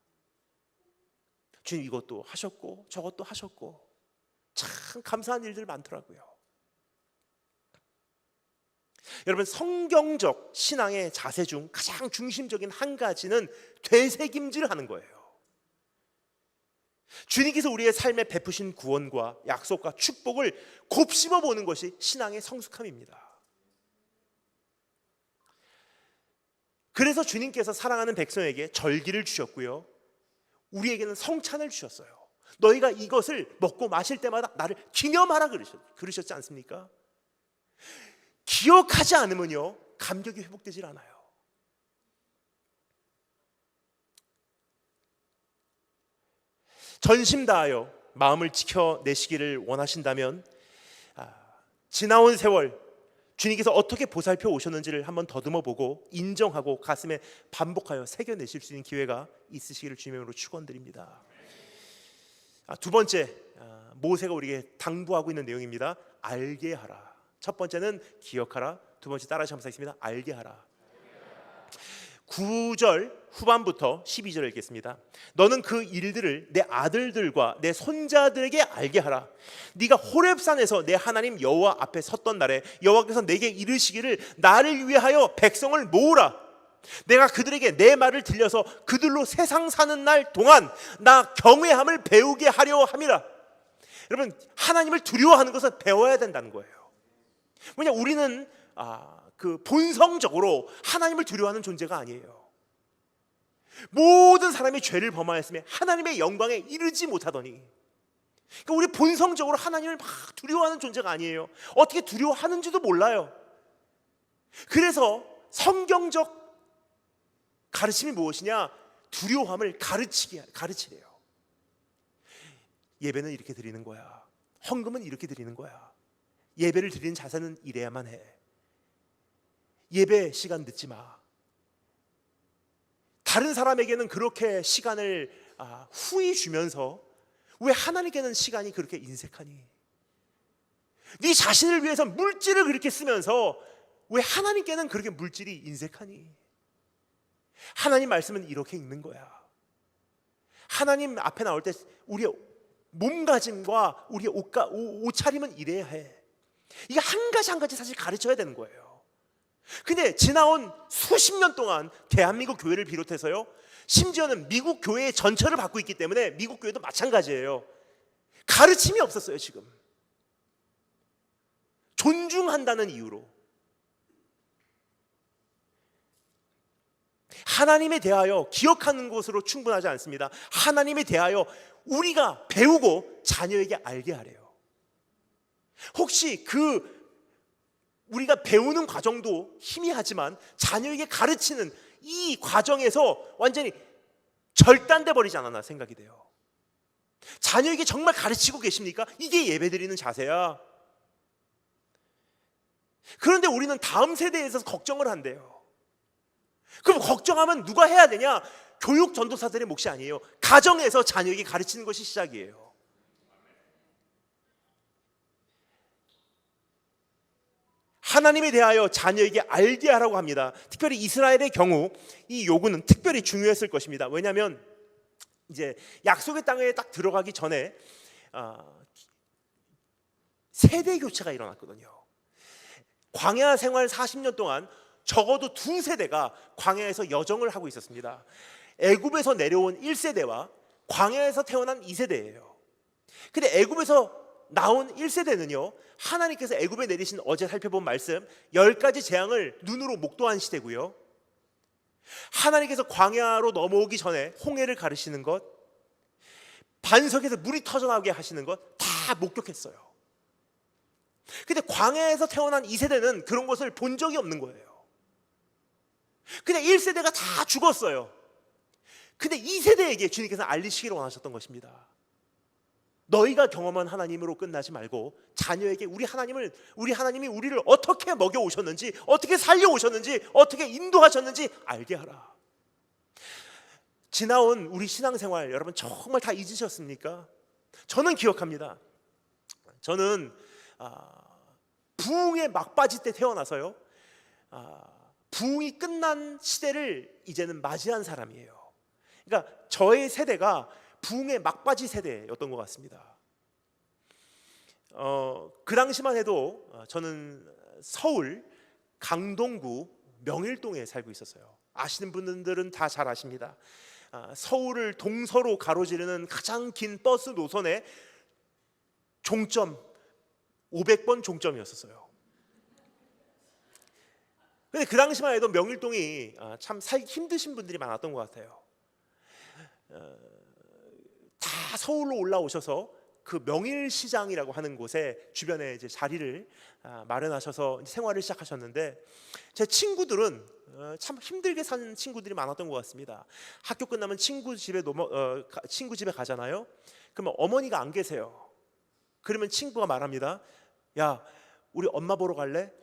주님 이것도 하셨고 저것도 하셨고 참 감사한 일들 많더라고요. 여러분, 성경적 신앙의 자세 중 가장 중심적인 한 가지는 되새김질을 하는 거예요. 주님께서 우리의 삶에 베푸신 구원과 약속과 축복을 곱씹어 보는 것이 신앙의 성숙함입니다. 그래서 주님께서 사랑하는 백성에게 절기를 주셨고요, 우리에게는 성찬을 주셨어요. 너희가 이것을 먹고 마실 때마다 나를 기념하라 그러셨지 않습니까? 기억하지 않으면요, 감격이 회복되질 않아요. 전심 다하여 마음을 지켜내시기를 원하신다면 지나온 세월 주님께서 어떻게 보살펴 오셨는지를 한번 더듬어 보고 인정하고 가슴에 반복하여 새겨내실 수 있는 기회가 있으시기를 주님으로 축원드립니다. 두 번째, 모세가 우리에게 당부하고 있는 내용입니다. 알게 하라. 첫 번째는 기억하라. 두 번째 따라서 한번 하겠습니다. 알게 하라. 9절 후반부터 12절을 읽겠습니다. 너는 그 일들을 내 아들들과 내 손자들에게 알게 하라. 네가 호렙산에서 내 하나님 여호와 앞에 섰던 날에 여호와께서 내게 이르시기를 나를 위하여 백성을 모으라. 내가 그들에게 내 말을 들려서 그들로 세상 사는 날 동안 나 경외함을 배우게 하려 함이라. 여러분, 하나님을 두려워하는 것은 배워야 된다는 거예요. 왜냐, 우리는 그 본성적으로 하나님을 두려워하는 존재가 아니에요. 모든 사람이 죄를 범하였으며 하나님의 영광에 이르지 못하더니, 그러니까 우리 본성적으로 하나님을 막 두려워하는 존재가 아니에요. 어떻게 두려워하는지도 몰라요. 그래서 성경적 가르침이 무엇이냐? 두려워함을 가르치래요. 예배는 이렇게 드리는 거야. 헌금은 이렇게 드리는 거야. 예배를 드리는 자세는 이래야만 해. 예배 시간 늦지 마. 다른 사람에게는 그렇게 시간을 후히 주면서 왜 하나님께는 시간이 그렇게 인색하니? 네 자신을 위해서 물질을 그렇게 쓰면서 왜 하나님께는 그렇게 물질이 인색하니? 하나님 말씀은 이렇게 읽는 거야. 하나님 앞에 나올 때 우리의 몸가짐과 우리의 옷차림은 이래야 해. 이게 한 가지 한 가지 사실 가르쳐야 되는 거예요. 근데 지나온 수십 년 동안 대한민국 교회를 비롯해서요, 심지어는 미국 교회의 전철을 받고 있기 때문에 미국 교회도 마찬가지예요. 가르침이 없었어요. 지금 존중한다는 이유로 하나님에 대하여 기억하는 것으로 충분하지 않습니다. 하나님에 대하여 우리가 배우고 자녀에게 알게 하래요. 혹시 우리가 배우는 과정도 희미하지만 자녀에게 가르치는 이 과정에서 완전히 절단돼 버리지 않았나 생각이 돼요. 자녀에게 정말 가르치고 계십니까? 이게 예배드리는 자세야. 그런데 우리는 다음 세대에 서 걱정을 한대요. 그럼 걱정하면 누가 해야 되냐? 교육 전도사들의 몫이 아니에요. 가정에서 자녀에게 가르치는 것이 시작이에요. 하나님에 대하여 자녀에게 알게 하라고 합니다. 특별히 이스라엘의 경우 이 요구는 특별히 중요했을 것입니다. 왜냐하면 이제 약속의 땅에 딱 들어가기 전에 세대 교체가 일어났거든요. 광야 생활 40년 동안 적어도 2세대가 광야에서 여정을 하고 있었습니다. 애굽에서 내려온 1세대와 광야에서 태어난 2세대예요. 근데 애굽에서 나온 1세대는요, 하나님께서 애굽에 내리신 어제 살펴본 말씀 10가지 재앙을 눈으로 목도한 시대고요, 하나님께서 광야로 넘어오기 전에 홍해를 가르시는 것, 반석에서 물이 터져나오게 하시는 것 다 목격했어요. 근데 광야에서 태어난 2세대는 그런 것을 본 적이 없는 거예요. 근데 1세대가 다 죽었어요. 근데 2세대에게 주님께서 알리시기를 원하셨던 것입니다. 너희가 경험한 하나님으로 끝나지 말고 자녀에게 우리 하나님이 우리를 어떻게 먹여 오셨는지, 어떻게 살려 오셨는지, 어떻게 인도하셨는지 알게 하라. 지나온 우리 신앙생활 여러분 정말 다 잊으셨습니까? 저는 기억합니다. 저는 부흥의 막바지 때 태어나서요, 부흥이 끝난 시대를 이제는 맞이한 사람이에요. 그러니까 저의 세대가 부흥의 막바지 세대였던 것 같습니다. 그 당시만 해도 저는 서울 강동구 명일동에 살고 있었어요. 아시는 분들은 다 잘 아십니다. 서울을 동서로 가로지르는 가장 긴 버스 노선의 종점 500번 종점이었어요. 근데 그 당시만 해도 명일동이 참 살기 힘드신 분들이 많았던 것 같아요. 다 서울로 올라오셔서 그 명일시장이라고 하는 곳에 주변에 이제 자리를 마련하셔서 생활을 시작하셨는데, 제 친구들은 참 힘들게 사는 친구들이 많았던 것 같습니다. 학교 끝나면 친구 집에 가잖아요. 그러면 어머니가 안 계세요. 그러면 친구가 말합니다. 야, 우리 엄마 보러 갈래?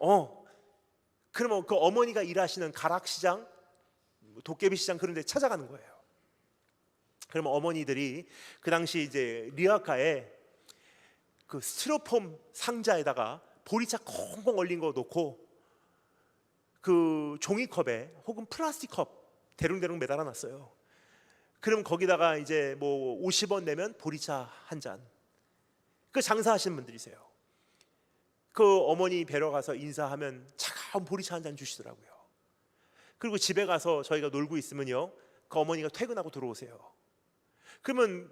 그러면 그 어머니가 일하시는 가락시장, 도깨비시장 그런 데 찾아가는 거예요. 그러면 어머니들이 그 당시 이제 리아카에 그 스티로폼 상자에다가 보리차 콩콩 얼린 거 놓고 그 종이컵에 혹은 플라스틱 컵 대롱대롱 매달아 놨어요. 그럼 거기다가 이제 뭐 50원 내면 보리차 한 잔. 그 장사하시는 분들이세요. 그 어머니 뵈러 가서 인사하면 차가운 보리차 한 잔 주시더라고요. 그리고 집에 가서 저희가 놀고 있으면요, 그 어머니가 퇴근하고 들어오세요. 그러면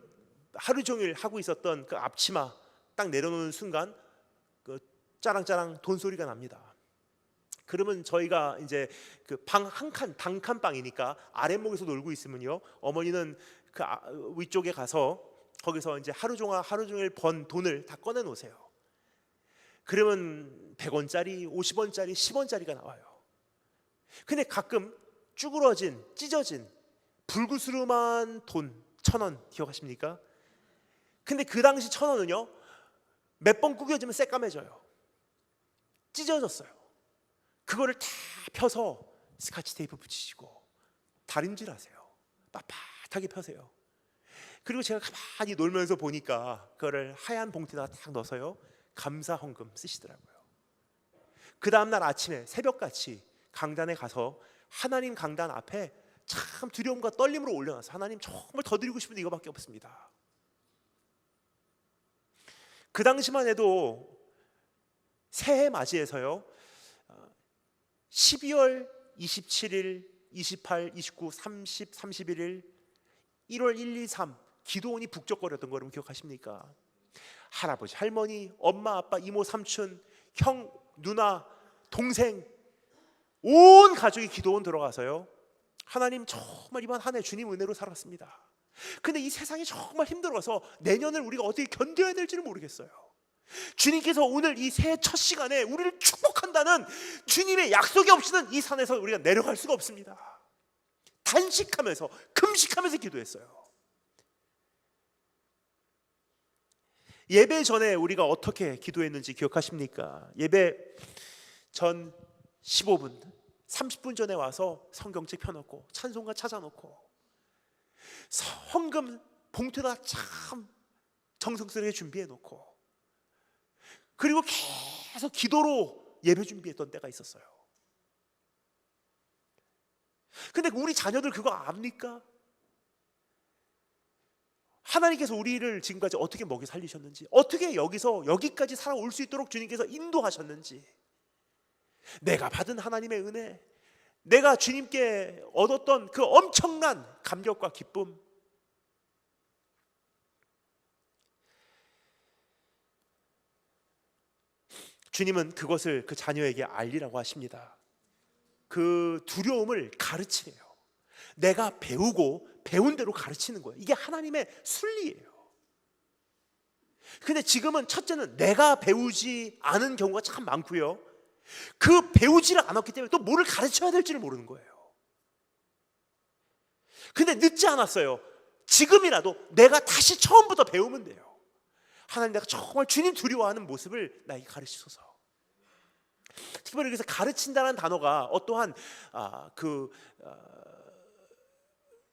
하루 종일 하고 있었던 그 앞치마 딱 내려놓는 순간 그 짜랑짜랑 돈 소리가 납니다. 그러면 저희가 이제 그 방 한 칸, 단칸방이니까 아랫목에서 놀고 있으면요, 어머니는 그 위쪽에 가서 거기서 이제 하루 종일 번 돈을 다 꺼내 놓으세요. 그러면 100원짜리, 50원짜리, 10원짜리가 나와요. 근데 가끔 쭈그러진, 찢어진 불구스름한 돈 1,000원 기억하십니까? 근데 그 당시 1,000원은요 몇 번 구겨지면 새까매져요. 찢어졌어요. 그거를 다 펴서 스카치 테이프 붙이시고 다림질하세요. 빳빳하게 펴세요. 그리고 제가 가만히 놀면서 보니까 그거를 하얀 봉투에다 딱 넣어서요 감사 헌금 쓰시더라고요. 그 다음날 아침에 새벽같이 강단에 가서 하나님 강단 앞에 참 두려움과 떨림으로 올려놔서 하나님 정말 더 드리고 싶은데 이거밖에 없습니다. 그 당시만 해도 새해 맞이해서요 12월 27일, 28, 29, 30, 31일 1월 1, 2, 3 기도원이 북적거렸던 거 여러분 기억하십니까? 할아버지, 할머니, 엄마, 아빠, 이모, 삼촌, 형, 누나, 동생 온 가족이 기도원 들어가서요 하나님 정말 이번 한 해 주님 은혜로 살았습니다. 근데 이 세상이 정말 힘들어서 내년을 우리가 어떻게 견뎌야 될지를 모르겠어요. 주님께서 오늘 이 새해 첫 시간에 우리를 축복한다는 주님의 약속이 없이는 이 산에서 우리가 내려갈 수가 없습니다. 단식하면서 금식하면서 기도했어요. 예배 전에 우리가 어떻게 기도했는지 기억하십니까? 예배 전 15분, 30분 전에 와서 성경책 펴놓고 찬송가 찾아놓고 헌금 봉투에다 참 정성스럽게 준비해놓고 그리고 계속 기도로 예배 준비했던 때가 있었어요. 근데 우리 자녀들 그거 압니까? 하나님께서 우리를 지금까지 어떻게 먹여 살리셨는지, 어떻게 여기서 여기까지 살아올 수 있도록 주님께서 인도하셨는지, 내가 받은 하나님의 은혜, 내가 주님께 얻었던 그 엄청난 감격과 기쁨, 주님은 그것을 그 자녀에게 알리라고 하십니다. 그 두려움을 가르치래요. 내가 배우고 배운 대로 가르치는 거예요. 이게 하나님의 순리예요. 근데 지금은 첫째는 내가 배우지 않은 경우가 참 많고요, 그 배우지를 않았기 때문에 또 뭐를 가르쳐야 될지를 모르는 거예요. 근데 늦지 않았어요. 지금이라도 내가 다시 처음부터 배우면 돼요. 하나님, 내가 정말 주님 두려워하는 모습을 나에게 가르치소서. 특별히 여기서 가르친다는 단어가 어떠한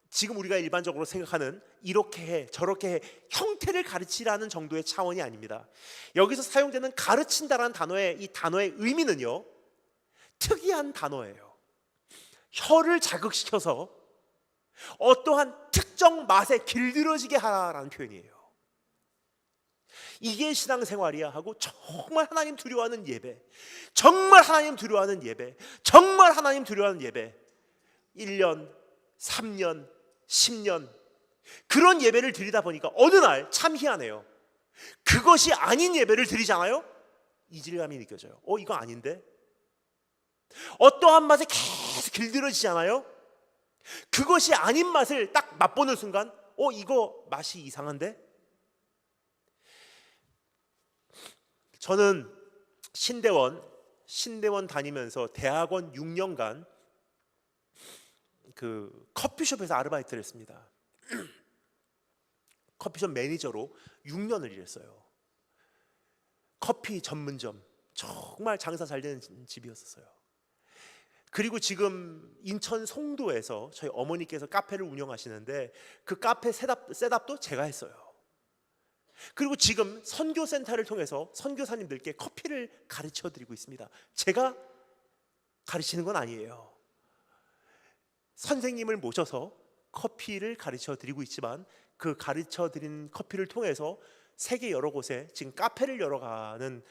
지금 우리가 일반적으로 생각하는 이렇게 해 저렇게 해 형태를 가르치라는 정도의 차원이 아닙니다. 여기서 사용되는 가르친다라는 단어의 이 단어의 의미는요 특이한 단어예요. 혀를 자극시켜서 어떠한 특정 맛에 길들여지게 하라라는 표현이에요. 이게 신앙생활이야 하고 정말 하나님 두려워하는 예배, 정말 하나님 두려워하는 예배, 정말 하나님 두려워하는 예배 1년, 3년, 10년 그런 예배를 드리다 보니까 어느 날 참 희한해요. 그것이 아닌 예배를 드리잖아요. 이질감이 느껴져요. 이거 아닌데? 어떠한 맛에 계속 길들여지지 않아요? 그것이 아닌 맛을 딱 맛보는 순간 이거 맛이 이상한데? 저는 신대원 다니면서 대학원 6년간 그 커피숍에서 아르바이트를 했습니다. 커피숍 매니저로 6년을 일했어요. 커피 전문점 정말 장사 잘 되는 집이었어요. 그리고 지금 인천 송도에서 저희 어머니께서 카페를 운영하시는데 그 카페 셋업도 제가 했어요. 그리고 지금 선교센터를 통해서 선교사님들께 커피를 가르쳐 드리고 있습니다. 제가 가르치는 건 아니에요. 선생님을 모셔서 커피를 가르쳐 드리고 있지만 그 가르쳐 드린 커피를 통해서 세계 여러 곳에 지금 카페를 열어가는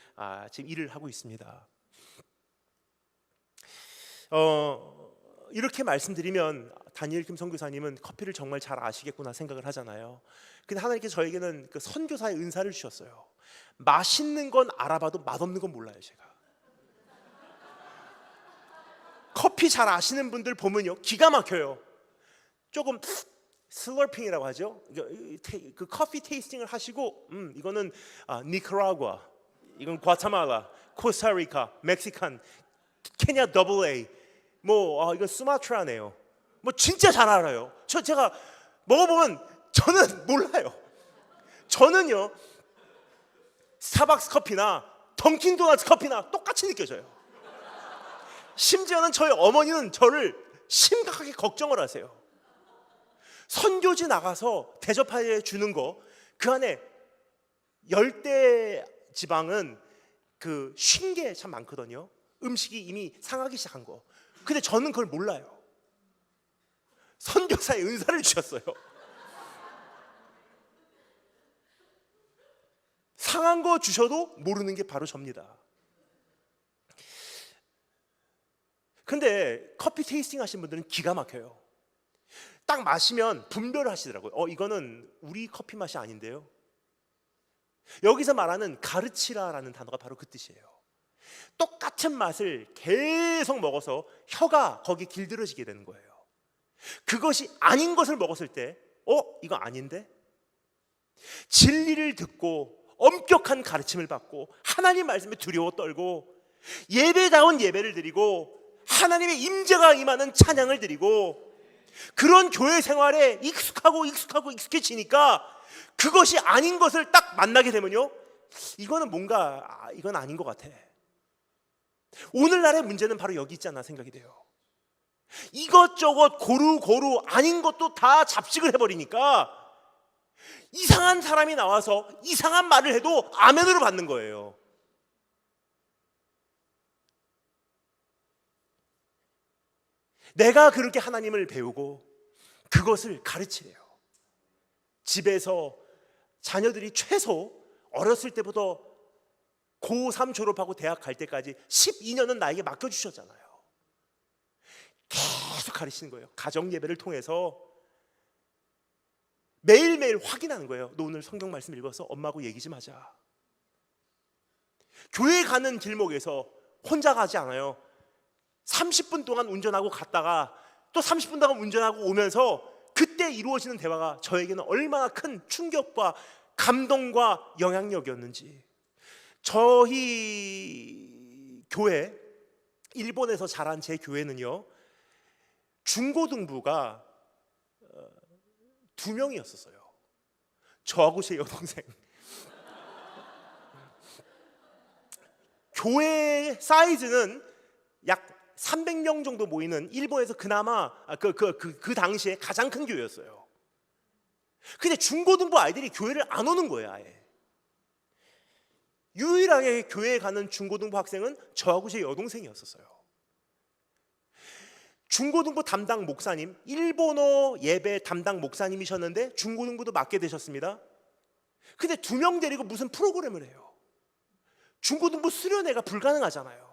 지금 일을 하고 있습니다. 이렇게 말씀드리면 다니엘 김 선교사님은 커피를 정말 잘 아시겠구나 생각을 하잖아요. 근데 하나님께서 저에게는 그 선교사의 은사를 주셨어요. 맛있는 건 알아봐도 맛없는 건 몰라요. 제가 커피 잘 아시는 분들 보면요, 기가 막혀요. 조금 슬러핑이라고 하죠. 그 커피 테이스팅을 하시고 이거는 니카라과, 이건 과테말라, 코스타리카, 멕시칸, 케냐 AA, 이건 수마트라네요. 진짜 잘 알아요. 제가 먹어보면 저는 몰라요. 저는요, 스타벅스 커피나 던킨 도너츠 커피나 똑같이 느껴져요. 심지어는 저희 어머니는 저를 심각하게 걱정을 하세요. 선교지 나가서 대접해 주는 거, 그 안에 열대 지방은 그 쉰 게 참 많거든요. 음식이 이미 상하기 시작한 거. 근데 저는 그걸 몰라요. 선교사의 은사를 주셨어요. 상한 거 주셔도 모르는 게 바로 접니다. 근데 커피 테이스팅 하신 분들은 기가 막혀요. 딱 마시면 분별을 하시더라고요. 이거는 우리 커피 맛이 아닌데요. 여기서 말하는 가르치라라는 단어가 바로 그 뜻이에요. 똑같은 맛을 계속 먹어서 혀가 거기 길들여지게 되는 거예요. 그것이 아닌 것을 먹었을 때 이거 아닌데? 진리를 듣고 엄격한 가르침을 받고 하나님 말씀에 두려워 떨고 예배다운 예배를 드리고 하나님의 임재가 임하는 찬양을 드리고 그런 교회 생활에 익숙해지니까 그것이 아닌 것을 딱 만나게 되면요, 이거는 뭔가 이건 아닌 것 같아. 오늘날의 문제는 바로 여기 있지 않나 생각이 돼요. 이것저것 고루 아닌 것도 다 잡식을 해버리니까 이상한 사람이 나와서 이상한 말을 해도 아멘으로 받는 거예요. 내가 그렇게 하나님을 배우고 그것을 가르치래요. 집에서 자녀들이 최소 어렸을 때부터 고3 졸업하고 대학 갈 때까지 12년은 나에게 맡겨주셨잖아요. 계속 가르치는 거예요. 가정 예배를 통해서 매일매일 확인하는 거예요. 너 오늘 성경 말씀 읽어서 엄마하고 얘기 좀 하자. 교회 가는 길목에서 혼자 가지 않아요. 30분 동안 운전하고 갔다가 또 30분 동안 운전하고 오면서 그때 이루어지는 대화가 저에게는 얼마나 큰 충격과 감동과 영향력이었는지. 저희 교회, 일본에서 자란 제 교회는요, 중고등부가 2명이었어요. 저하고 제 여동생. 교회 사이즈는 약 300명 정도 모이는 일본에서 그나마 그 당시에 가장 큰 교회였어요. 근데 중고등부 아이들이 교회를 안 오는 거예요, 아예. 유일하게 교회에 가는 중고등부 학생은 저하고 제 여동생이었어요. 중고등부 담당 목사님, 일본어 예배 담당 목사님이셨는데 중고등부도 맡게 되셨습니다. 근데 2명 데리고 무슨 프로그램을 해요? 중고등부 수련회가 불가능하잖아요.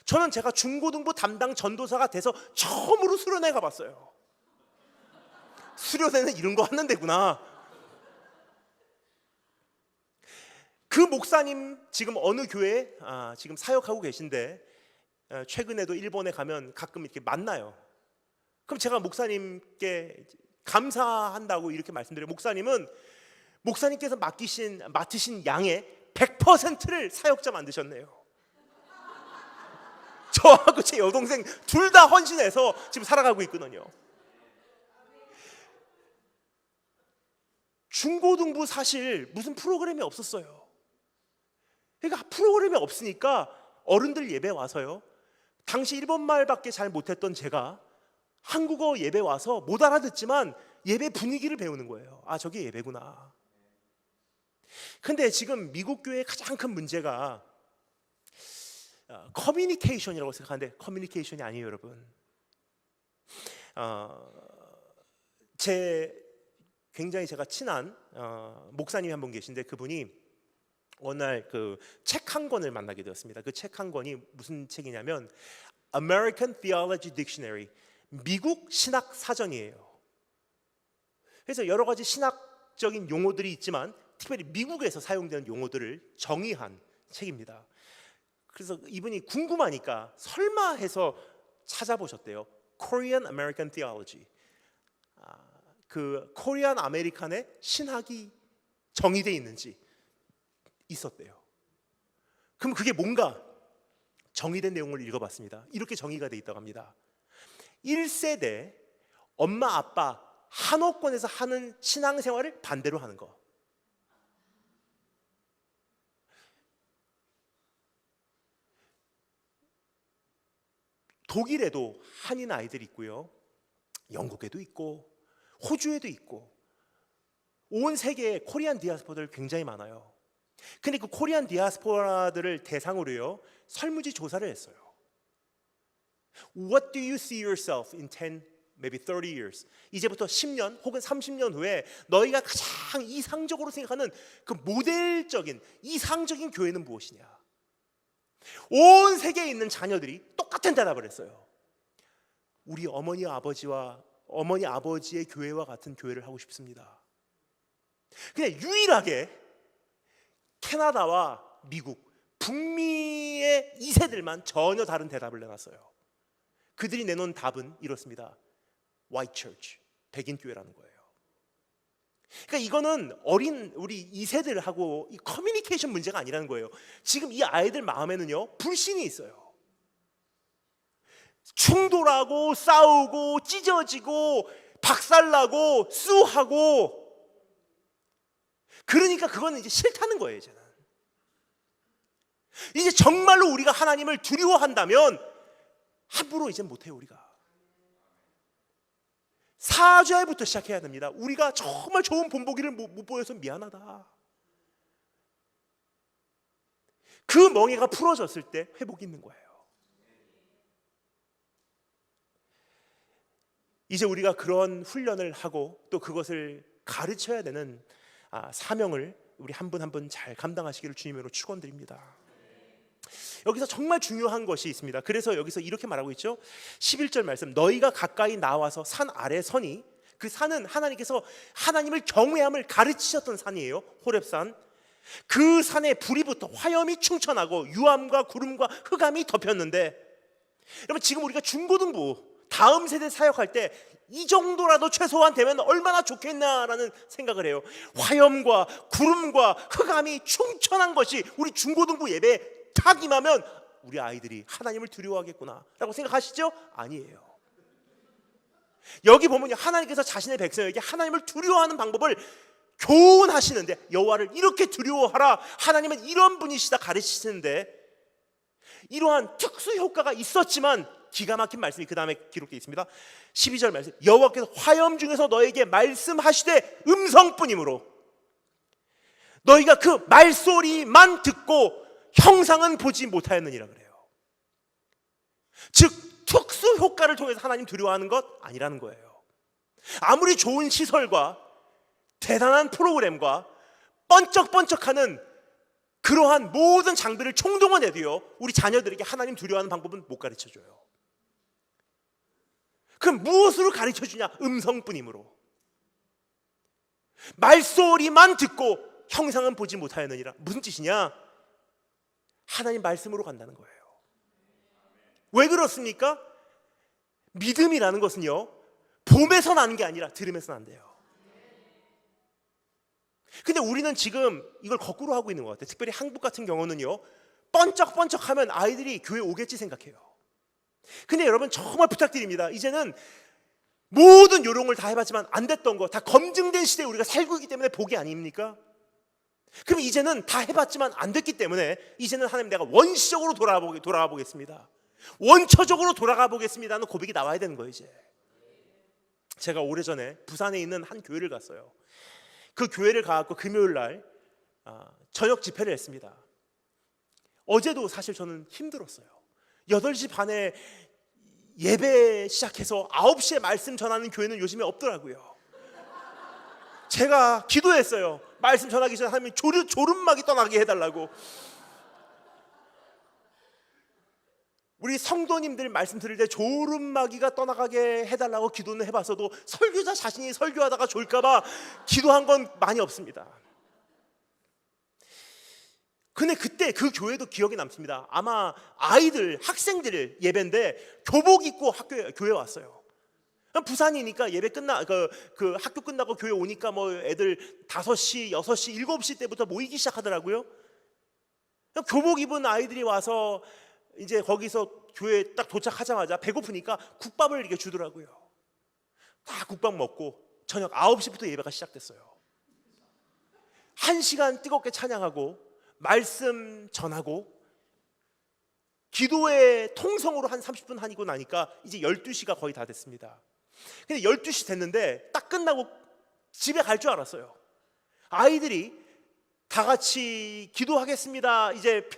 저는 제가 중고등부 담당 전도사가 돼서 처음으로 수련회 가봤어요. 수련회는 이런 거 하는 데구나. 그 목사님 지금 어느 교회에 지금 사역하고 계신데 최근에도 일본에 가면 가끔 이렇게 만나요. 그럼 제가 목사님께 감사한다고 이렇게 말씀드려요. 목사님께서 맡으신 양의 100%를 사역자 만드셨네요. 저하고 제 여동생 둘 다 헌신해서 지금 살아가고 있거든요. 중고등부 사실 무슨 프로그램이 없었어요. 그러니까 프로그램이 없으니까 어른들 예배 와서요, 당시 일본말밖에 잘 못했던 제가 한국어 예배 와서 못 알아듣지만 예배 분위기를 배우는 거예요. 아, 저게 예배구나. 근데 지금 미국 교회의 가장 큰 문제가 커뮤니케이션이라고 생각하는데 커뮤니케이션이 아니에요, 여러분. 굉장히 제가 친한 목사님이 한 분 계신데, 그분이 어느 날 그 책 한 권을 만나게 되었습니다. 그 책 한 권이 무슨 책이냐면 American Theology Dictionary, 미국 신학 사전이에요. 그래서 여러 가지 신학적인 용어들이 있지만 특별히 미국에서 사용되는 용어들을 정의한 책입니다. 그래서 이분이 궁금하니까 설마 해서 찾아보셨대요. Korean American Theology. 그 코리안 아메리칸의 신학이 정의되어 있는지 있었대요. 그럼 그게 뭔가 정의된 내용을 읽어봤습니다. 이렇게 정의가 되어 있다고 합니다. 1세대 엄마 아빠 한옥권에서 하는 신앙생활을 반대로 하는 거. 독일에도 한인 아이들이 있고요, 영국에도 있고 호주에도 있고 온 세계에 코리안 디아스포라들 굉장히 많아요. 근데 그 코리안 디아스포라들을 대상으로요, 설문지 조사를 했어요. What do you see yourself in 10, maybe 30 years? 이제부터 10년 혹은 30년 후에 너희가 가장 이상적으로 생각하는 그 모델적인 이상적인 교회는 무엇이냐? 온 세계에 있는 자녀들이 똑같은 대답을 했어요. 우리 어머니 아버지의 교회와 같은 교회를 하고 싶습니다. 그냥 유일하게 캐나다와 미국, 북미의 2세들만 전혀 다른 대답을 내놨어요. 그들이 내놓은 답은 이렇습니다. White Church, 백인 교회라는 거예요. 그러니까 이거는 어린 우리 2세들하고 이 커뮤니케이션 문제가 아니라는 거예요. 지금 이 아이들 마음에는요, 불신이 있어요. 충돌하고 싸우고 찢어지고 박살나고 쑤하고, 그러니까 그거는 이제 싫다는 거예요. 이제 정말로 우리가 하나님을 두려워한다면 함부로 이제 못해요. 우리가 사죄부터 시작해야 됩니다. 우리가 정말 좋은 본보기를 못 보여서 미안하다. 그 멍에가 풀어졌을 때 회복이 있는 거예요. 이제 우리가 그런 훈련을 하고 또 그것을 가르쳐야 되는 사명을 우리 한 분 한 분 잘 감당하시기를 주님으로 축원드립니다. 여기서 정말 중요한 것이 있습니다. 그래서 여기서 이렇게 말하고 있죠. 11절 말씀, 너희가 가까이 나와서 산 아래 서니, 그 산은 하나님께서 하나님을 경외함을 가르치셨던 산이에요. 호렙산. 그 산에 불이 붙어 화염이 충천하고 유암과 구름과 흑암이 덮였는데, 여러분 지금 우리가 중고등부 다음 세대 사역할 때 이 정도라도 최소한 되면 얼마나 좋겠나라는 생각을 해요. 화염과 구름과 흑암이 충천한 것이 우리 중고등부 예배에 탁 임하면 우리 아이들이 하나님을 두려워하겠구나 라고 생각하시죠? 아니에요. 여기 보면 하나님께서 자신의 백성에게 하나님을 두려워하는 방법을 교훈하시는데, 여호와를 이렇게 두려워하라, 하나님은 이런 분이시다 가르치시는데, 이러한 특수 효과가 있었지만 기가 막힌 말씀이 그 다음에 기록되어 있습니다. 12절 말씀, 여호와께서 화염 중에서 너에게 말씀하시되 음성뿐이므로 너희가 그 말소리만 듣고 형상은 보지 못하였느니라 그래요. 즉 특수 효과를 통해서 하나님 두려워하는 것 아니라는 거예요. 아무리 좋은 시설과 대단한 프로그램과 번쩍번쩍하는 그러한 모든 장비를 총동원해도요, 우리 자녀들에게 하나님 두려워하는 방법은 못 가르쳐줘요. 그럼 무엇으로 가르쳐주냐? 음성뿐이므로. 말소리만 듣고 형상은 보지 못하였느니라. 무슨 뜻이냐? 하나님 말씀으로 간다는 거예요. 왜 그렇습니까? 믿음이라는 것은요, 봄에서 나는 게 아니라 들으면서 난대요. 근데 우리는 지금 이걸 거꾸로 하고 있는 것 같아요. 특별히 한국 같은 경우는요, 번쩍번쩍하면 아이들이 교회 오겠지 생각해요. 근데 여러분 정말 부탁드립니다. 이제는 모든 요령을 다 해봤지만 안 됐던 거 다 검증된 시대에 우리가 살고 있기 때문에 복이 아닙니까? 그럼 이제는 다 해봤지만 안 됐기 때문에 이제는 하나님, 내가 원시적으로 돌아가 보겠습니다. 원초적으로 돌아가 보겠습니다는 고백이 나와야 되는 거예요. 이제 제가 오래전에 부산에 있는 한 교회를 갔어요. 그 교회를 가서 금요일 날 저녁 집회를 했습니다. 어제도 사실 저는 힘들었어요. 8시 반에 예배 시작해서 9시에 말씀 전하는 교회는 요즘에 없더라고요. 제가 기도했어요. 말씀 전하기 전에 하나님 졸음막이 떠나게 해달라고. 우리 성도님들 말씀 들을 때 졸음막이가 떠나가게 해달라고 기도는 해봤어도 설교자 자신이 설교하다가 졸까봐 기도한 건 많이 없습니다. 근데 그때 그 교회도 기억이 남습니다. 아마 아이들, 학생들 예배인데 교복 입고 교회 왔어요. 부산이니까 예배 그 학교 끝나고 교회 오니까 뭐 애들 5시, 6시, 7시 때부터 모이기 시작하더라고요. 교복 입은 아이들이 와서 이제 거기서 교회 딱 도착하자마자 배고프니까 국밥을 이렇게 주더라고요. 다 국밥 먹고 저녁 9시부터 예배가 시작됐어요. 1시간 뜨겁게 찬양하고 말씀 전하고 기도의 통성으로 한 30분 하고 나니까 이제 12시가 거의 다 됐습니다. 근데 12시 됐는데 딱 끝나고 집에 갈 줄 알았어요. 아이들이 다 같이 기도하겠습니다. 이제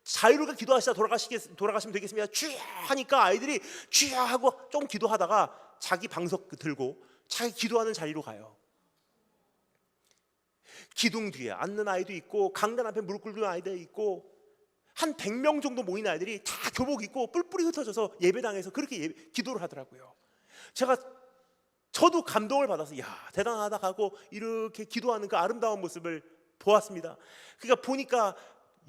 자유롭게 기도하시다 돌아가시면 되겠습니다. 쥐 하니까 아이들이 쥐 하고 좀 기도하다가 자기 방석 들고 자기 기도하는 자리로 가요. 기둥 뒤에 앉는 아이도 있고 강단 앞에 무릎 꿇는 아이도 있고 한 100명 정도 모인 아이들이 다 교복 입고 뿔뿔이 흩어져서 예배당에서 그렇게 기도를 하더라고요. 저도 감동을 받아서 야, 대단하다 하고 이렇게 기도하는 그 아름다운 모습을 보았습니다. 그러니까 보니까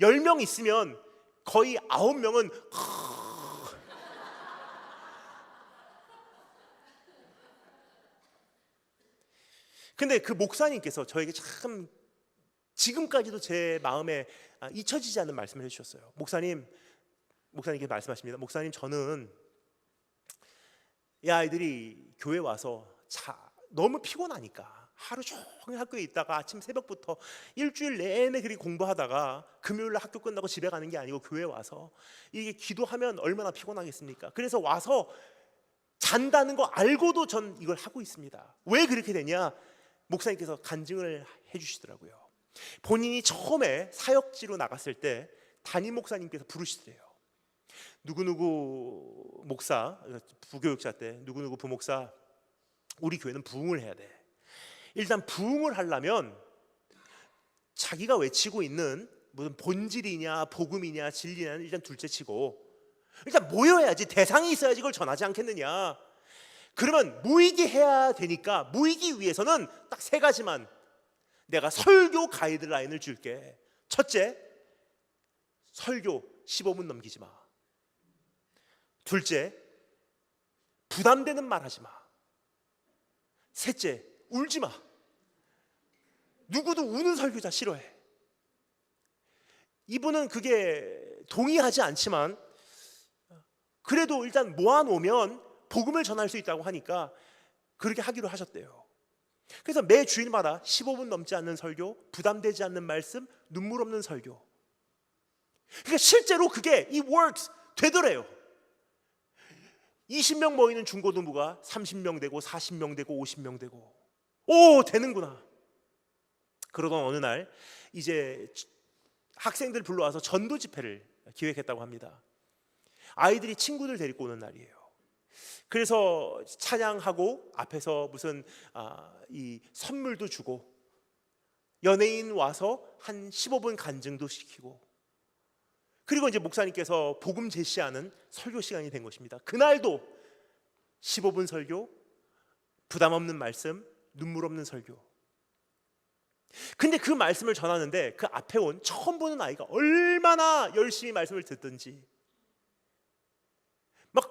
10명 있으면 거의 9명은 근데 그 목사님께서 저에게 참 지금까지도 제 마음에 잊혀지지 않는 말씀을 해주셨어요. 목사님께 말씀하십니다. 목사님, 저는 이 아이들이 교회 와서 너무 피곤하니까 하루 종일 학교에 있다가 아침 새벽부터 일주일 내내 그렇게 공부하다가 금요일 날 학교 끝나고 집에 가는 게 아니고 교회 와서 이게 기도하면 얼마나 피곤하겠습니까? 그래서 와서 잔다는 거 알고도 전 이걸 하고 있습니다. 왜 그렇게 되냐? 목사님께서 간증을 해주시더라고요. 본인이 처음에 사역지로 나갔을 때 담임 목사님께서 부르시더래요. 누구누구 목사, 부교육자 때 누구누구 부목사, 우리 교회는 부흥을 해야 돼. 일단 부흥을 하려면 자기가 외치고 있는 무슨 본질이냐 복음이냐 진리냐는 일단 둘째치고 일단 모여야지, 대상이 있어야지 그걸 전하지 않겠느냐. 그러면 모이게 해야 되니까 모이기 위해서는 딱 3가지만 내가 설교 가이드라인을 줄게. 첫째, 설교 15분 넘기지 마. 둘째, 부담되는 말 하지 마. 셋째, 울지 마. 누구도 우는 설교자 싫어해. 이분은 그게 동의하지 않지만 그래도 일단 모아놓으면 복음을 전할 수 있다고 하니까 그렇게 하기로 하셨대요. 그래서 매 주일마다 15분 넘지 않는 설교, 부담되지 않는 말씀, 눈물 없는 설교. 그러니까 실제로 그게 이 works 되더래요. 20명 모이는 중고등부가 30명 되고 40명 되고 50명 되고, 오, 되는구나. 그러던 어느 날 이제 학생들 불러와서 전도 집회를 기획했다고 합니다. 아이들이 친구들 데리고 오는 날이에요. 그래서 찬양하고 앞에서 무슨 이 선물도 주고 연예인 와서 한 15분 간증도 시키고, 그리고 이제 목사님께서 복음 제시하는 설교 시간이 된 것입니다. 그날도 15분 설교, 부담 없는 말씀, 눈물 없는 설교. 근데 그 말씀을 전하는데 그 앞에 온 처음 보는 아이가 얼마나 열심히 말씀을 듣든지 막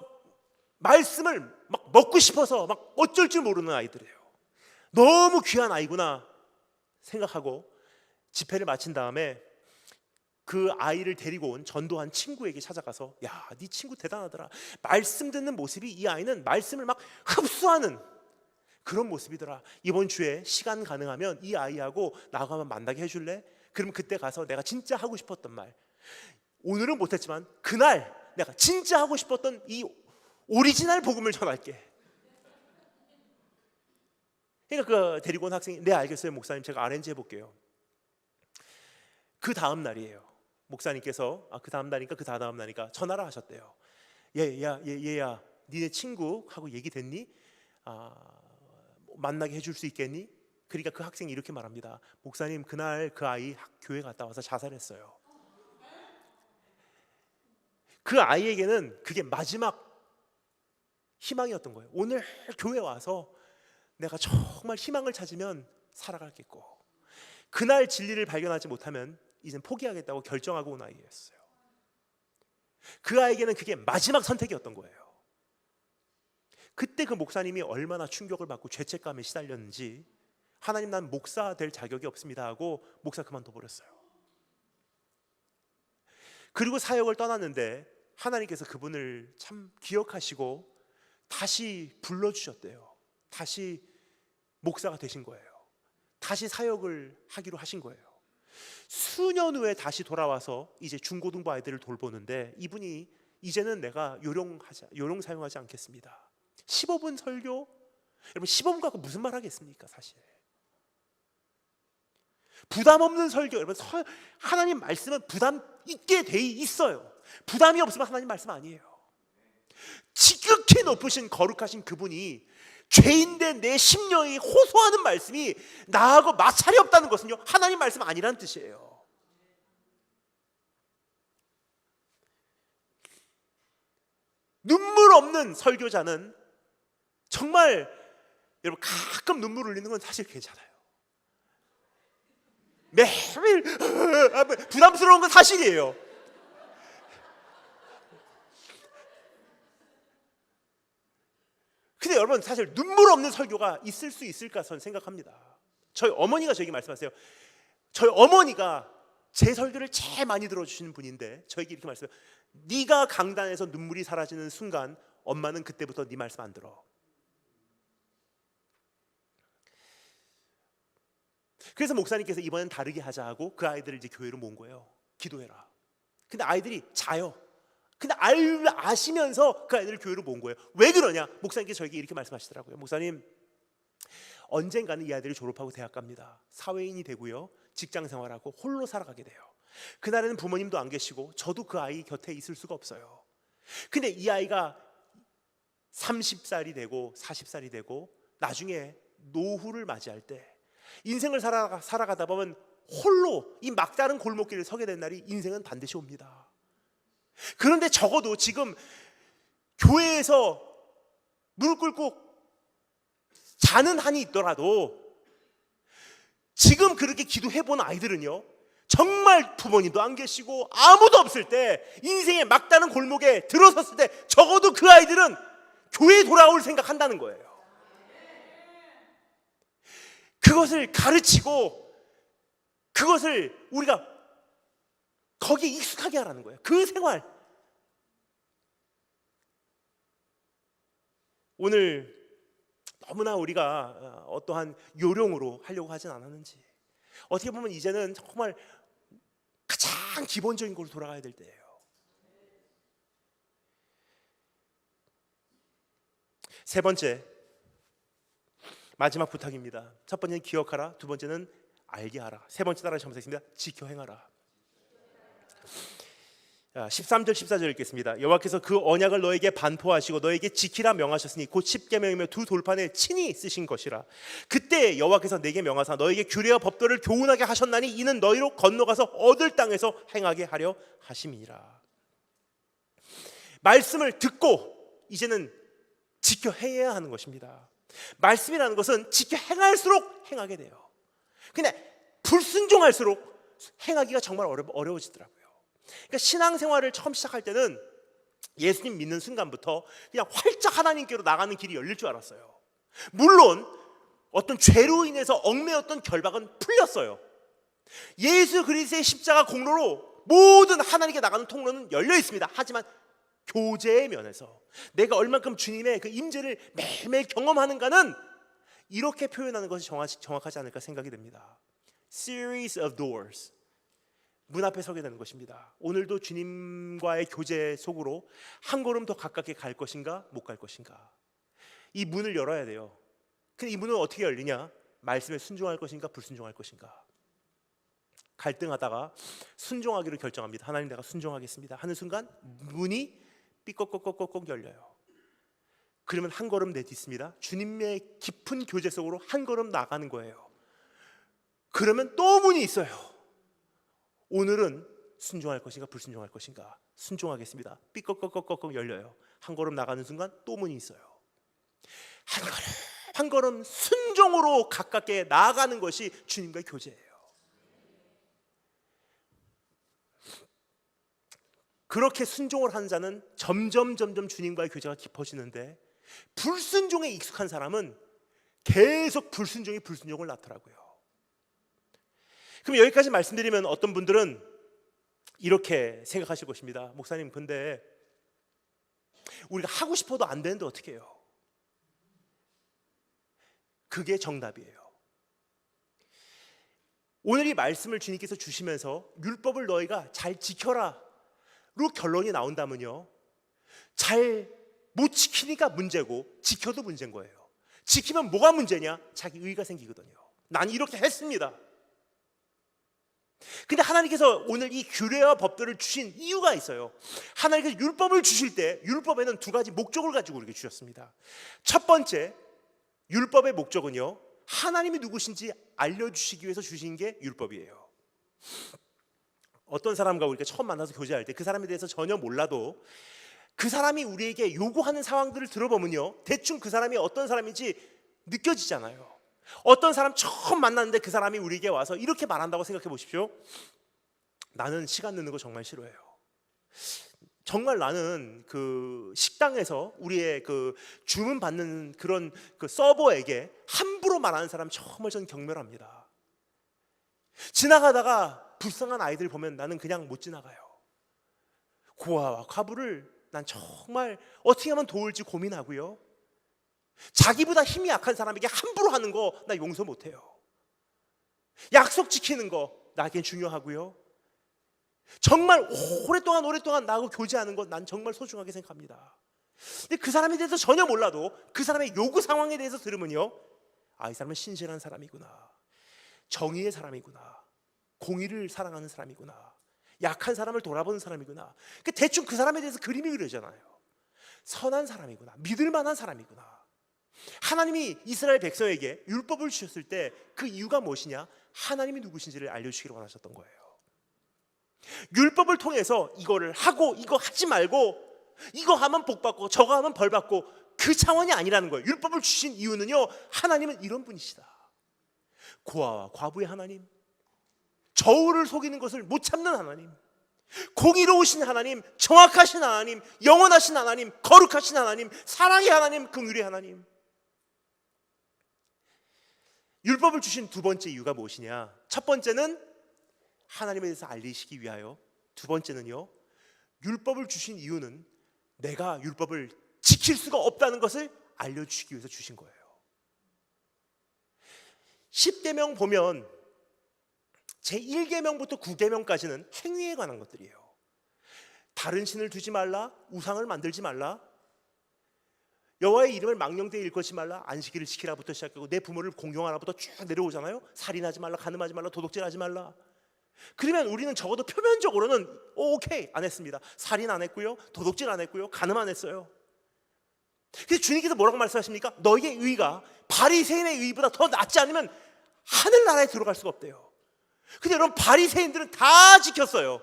말씀을 막 먹고 싶어서 막 어쩔 줄 모르는 아이들이에요. 너무 귀한 아이구나 생각하고 집회를 마친 다음에 그 아이를 데리고 온 전도한 친구에게 찾아가서, 야, 네 친구 대단하더라. 말씀 듣는 모습이, 이 아이는 말씀을 막 흡수하는 그런 모습이더라. 이번 주에 시간 가능하면 이 아이하고 나하고 한번 만나게 해줄래? 그럼 그때 가서 내가 진짜 하고 싶었던 말, 오늘은 못했지만 그날 내가 진짜 하고 싶었던 이 오리지널 복음을 전할게. 그러니까 그 데리고 온 학생이 네 알겠어요 목사님, 제가 아렌지 해볼게요. 그 다음 날이에요. 목사님께서 그 다음 날이니까 그 다음 날이니까 전화를 하셨대요. 얘야 니네 친구하고 얘기 됐니? 만나게 해줄 수 있겠니? 그러니까 그 학생이 이렇게 말합니다. 목사님 그날 그 아이 교회 갔다 와서 자살했어요. 그 아이에게는 그게 마지막 희망이었던 거예요. 오늘 교회 와서 내가 정말 희망을 찾으면 살아가겠고, 그날 진리를 발견하지 못하면 이젠 포기하겠다고 결정하고 온 아이였어요. 그 아이에게는 그게 마지막 선택이었던 거예요. 그때 그 목사님이 얼마나 충격을 받고 죄책감에 시달렸는지, 하나님 난 목사 될 자격이 없습니다 하고 목사 그만둬 버렸어요. 그리고 사역을 떠났는데 하나님께서 그분을 참 기억하시고 다시 불러주셨대요. 다시 목사가 되신 거예요. 다시 사역을 하기로 하신 거예요. 수년 후에 다시 돌아와서 이제 중고등부 아이들을 돌보는데, 이분이 이제는 내가 요령 사용하지 않겠습니다. 15분 설교? 여러분 15분 갖고 무슨 말 하겠습니까? 사실 부담 없는 설교, 여러분 하나님 말씀은 부담 있게 돼 있어요. 부담이 없으면 하나님 말씀 아니에요. 지극히 높으신 거룩하신 그분이 죄인된 내 심령이 호소하는 말씀이 나하고 마찰이 없다는 것은요, 하나님 말씀 아니라는 뜻이에요. 눈물 없는 설교자는 정말, 여러분 가끔 눈물 흘리는 건 사실 괜찮아요. 매일 부담스러운 건 사실이에요. 근데 여러분 사실 눈물 없는 설교가 있을 수 있을까 저는 생각합니다. 저희 어머니가 저에게 말씀하세요. 저희 어머니가 제 설교를 제일 많이 들어주시는 분인데 저에게 이렇게 말씀해요. 네가 강단에서 눈물이 사라지는 순간 엄마는 그때부터 네 말씀 안 들어. 그래서 목사님께서 이번엔 다르게 하자 하고 그 아이들을 이제 교회로 모은 거예요. 기도해라. 근데 아이들이 자요. 근데 아시면서 그 아이들을 교회로 모은 거예요. 왜 그러냐? 목사님께서 저에게 이렇게 말씀하시더라고요. 목사님, 언젠가는 이 아이들이 졸업하고 대학 갑니다. 사회인이 되고요, 직장 생활하고 홀로 살아가게 돼요. 그날에는 부모님도 안 계시고 저도 그 아이 곁에 있을 수가 없어요. 근데 이 아이가 30살이 되고 40살이 되고 나중에 노후를 맞이할 때, 인생을 살아가다 보면 홀로 이 막다른 골목길을 서게 된 날이 인생은 반드시 옵니다. 그런데 적어도 지금 교회에서 무릎 꿇고 자는 한이 있더라도 지금 그렇게 기도해본 아이들은요, 정말 부모님도 안 계시고 아무도 없을 때, 인생의 막다른 골목에 들어섰을 때 적어도 그 아이들은 교회에 돌아올 생각한다는 거예요. 그것을 가르치고 그것을 우리가 거기에 익숙하게 하라는 거예요. 그 생활. 오늘 너무나 우리가 어떠한 요령으로 하려고 하진 않았는지, 어떻게 보면 이제는 정말 가장 기본적인 걸로 돌아가야 될 때예요. 세 번째, 마지막 부탁입니다. 첫 번째는 기억하라, 두 번째는 알게 하라, 세 번째 따라 점수했습니다. 지켜 행하라. 13절 14절 읽겠습니다. 여호와께서 그 언약을 너에게 반포하시고 너에게 지키라 명하셨으니 곧 십계명이며 두 돌판에 친히 쓰신 것이라. 그때 여호와께서 내게 명하사 너에게 규례와 법도를 교훈하게 하셨나니 이는 너희로 건너가서 얻을 땅에서 행하게 하려 하심이니라. 말씀을 듣고 이제는 지켜 행해야 하는 것입니다. 말씀이라는 것은 지켜 행할수록 행하게 돼요. 근데 불순종할수록 행하기가 정말 어려워지더라고요. 그러니까 신앙생활을 처음 시작할 때는 예수님 믿는 순간부터 그냥 활짝 하나님께로 나가는 길이 열릴 줄 알았어요. 물론 어떤 죄로 인해서 얽매였던 결박은 풀렸어요. 예수 그리스도의 십자가 공로로 모든 하나님께 나가는 통로는 열려 있습니다. 하지만 교제의 면에서 내가 얼만큼 주님의 그 임재를 매일매일 경험하는가는 이렇게 표현하는 것이 정확하지 않을까 생각이 됩니다. Series of doors, 문 앞에 서게 되는 것입니다. 오늘도 주님과의 교제 속으로 한 걸음 더 가깝게 갈 것인가 못 갈 것인가. 이 문을 열어야 돼요. 근데 이 문은 어떻게 열리냐? 말씀에 순종할 것인가 불순종할 것인가. 갈등하다가 순종하기로 결정합니다. 하나님, 내가 순종하겠습니다 하는 순간 문이 삐걱꺽꺽꺽 열려요. 그러면 한 걸음 내딛습니다. 주님의 깊은 교제 속으로 한 걸음 나가는 거예요. 그러면 또 문이 있어요. 오늘은 순종할 것인가 불순종할 것인가. 순종하겠습니다. 삐걱꺽꺽꺽 열려요. 한 걸음 나가는 순간 또 문이 있어요. 한 걸음 한 걸음 순종으로 가깝게 나아가는 것이 주님과의 교제예요. 그렇게 순종을 하는 자는 점점 주님과의 교제가 깊어지는데, 불순종에 익숙한 사람은 계속 불순종을 낳더라고요. 그럼 여기까지 말씀드리면 어떤 분들은 이렇게 생각하실 것입니다. 목사님, 근데 우리가 하고 싶어도 안 되는데 어떻게 해요? 그게 정답이에요. 오늘 이 말씀을 주님께서 주시면서 율법을 너희가 잘 지켜라 로 결론이 나온다면요, 잘 못 지키니까 문제고 지켜도 문제인 거예요. 지키면 뭐가 문제냐? 자기 의의가 생기거든요. 난 이렇게 했습니다. 근데 하나님께서 오늘 이 규례와 법들을 주신 이유가 있어요. 하나님께서 율법을 주실 때 율법에는 두 가지 목적을 가지고 우리에게 주셨습니다. 첫 번째, 율법의 목적은요, 하나님이 누구신지 알려주시기 위해서 주신 게 율법이에요. 어떤 사람과 우리가 처음 만나서 교제할 때 그 사람에 대해서 전혀 몰라도 그 사람이 우리에게 요구하는 상황들을 들어보면요, 대충 그 사람이 어떤 사람인지 느껴지잖아요. 어떤 사람 처음 만났는데 그 사람이 우리에게 와서 이렇게 말한다고 생각해 보십시오. 나는 시간 넣는 거 정말 싫어해요. 정말 나는 그 식당에서 우리의 그 주문 받는 그런 그 서버에게 함부로 말하는 사람 정말 저는 경멸합니다. 지나가다가 불쌍한 아이들 보면 나는 그냥 못 지나가요. 고아와 과부를 난 정말 어떻게 하면 도울지 고민하고요. 자기보다 힘이 약한 사람에게 함부로 하는 거 나 용서 못해요. 약속 지키는 거 나에겐 중요하고요. 정말 오랫동안 나하고 교제하는 거 난 정말 소중하게 생각합니다. 근데 그 사람에 대해서 전혀 몰라도 그 사람의 요구 상황에 대해서 들으면요, 아, 이 사람은 신실한 사람이구나, 정의의 사람이구나, 공의를 사랑하는 사람이구나, 약한 사람을 돌아보는 사람이구나. 대충 그 사람에 대해서 그림이 그려잖아요. 선한 사람이구나, 믿을 만한 사람이구나. 하나님이 이스라엘 백성에게 율법을 주셨을 때 그 이유가 무엇이냐? 하나님이 누구신지를 알려주시기를 원하셨던 거예요. 율법을 통해서 이거를 하고 이거 하지 말고, 이거 하면 복받고 저거 하면 벌받고, 그 차원이 아니라는 거예요. 율법을 주신 이유는요, 하나님은 이런 분이시다. 고아와 과부의 하나님, 저울을 속이는 것을 못 참는 하나님, 공의로우신 하나님, 정확하신 하나님, 영원하신 하나님, 거룩하신 하나님, 사랑의 하나님, 긍휼의 하나님. 율법을 주신 두 번째 이유가 무엇이냐? 첫 번째는 하나님에 대해서 알리시기 위하여, 두 번째는요, 율법을 주신 이유는 내가 율법을 지킬 수가 없다는 것을 알려주시기 위해서 주신 거예요. 10계명 보면 제1계명부터 9계명까지는 행위에 관한 것들이에요. 다른 신을 두지 말라, 우상을 만들지 말라, 여호와의 이름을 망령되이 일컫지 말라, 안식일을 지키라부터 시작하고 내 부모를 공경하라부터 쭉 내려오잖아요. 살인하지 말라, 간음하지 말라, 도둑질하지 말라. 그러면 우리는 적어도 표면적으로는 오케이, 안 했습니다. 살인 안 했고요, 도둑질 안 했고요, 간음 안 했어요. 그래서 주님께서 뭐라고 말씀하십니까? 너희의 의가 바리새인의 의보다 더 낫지 않으면 하늘나라에 들어갈 수가 없대요. 근데 여러분, 바리새인들은 다 지켰어요.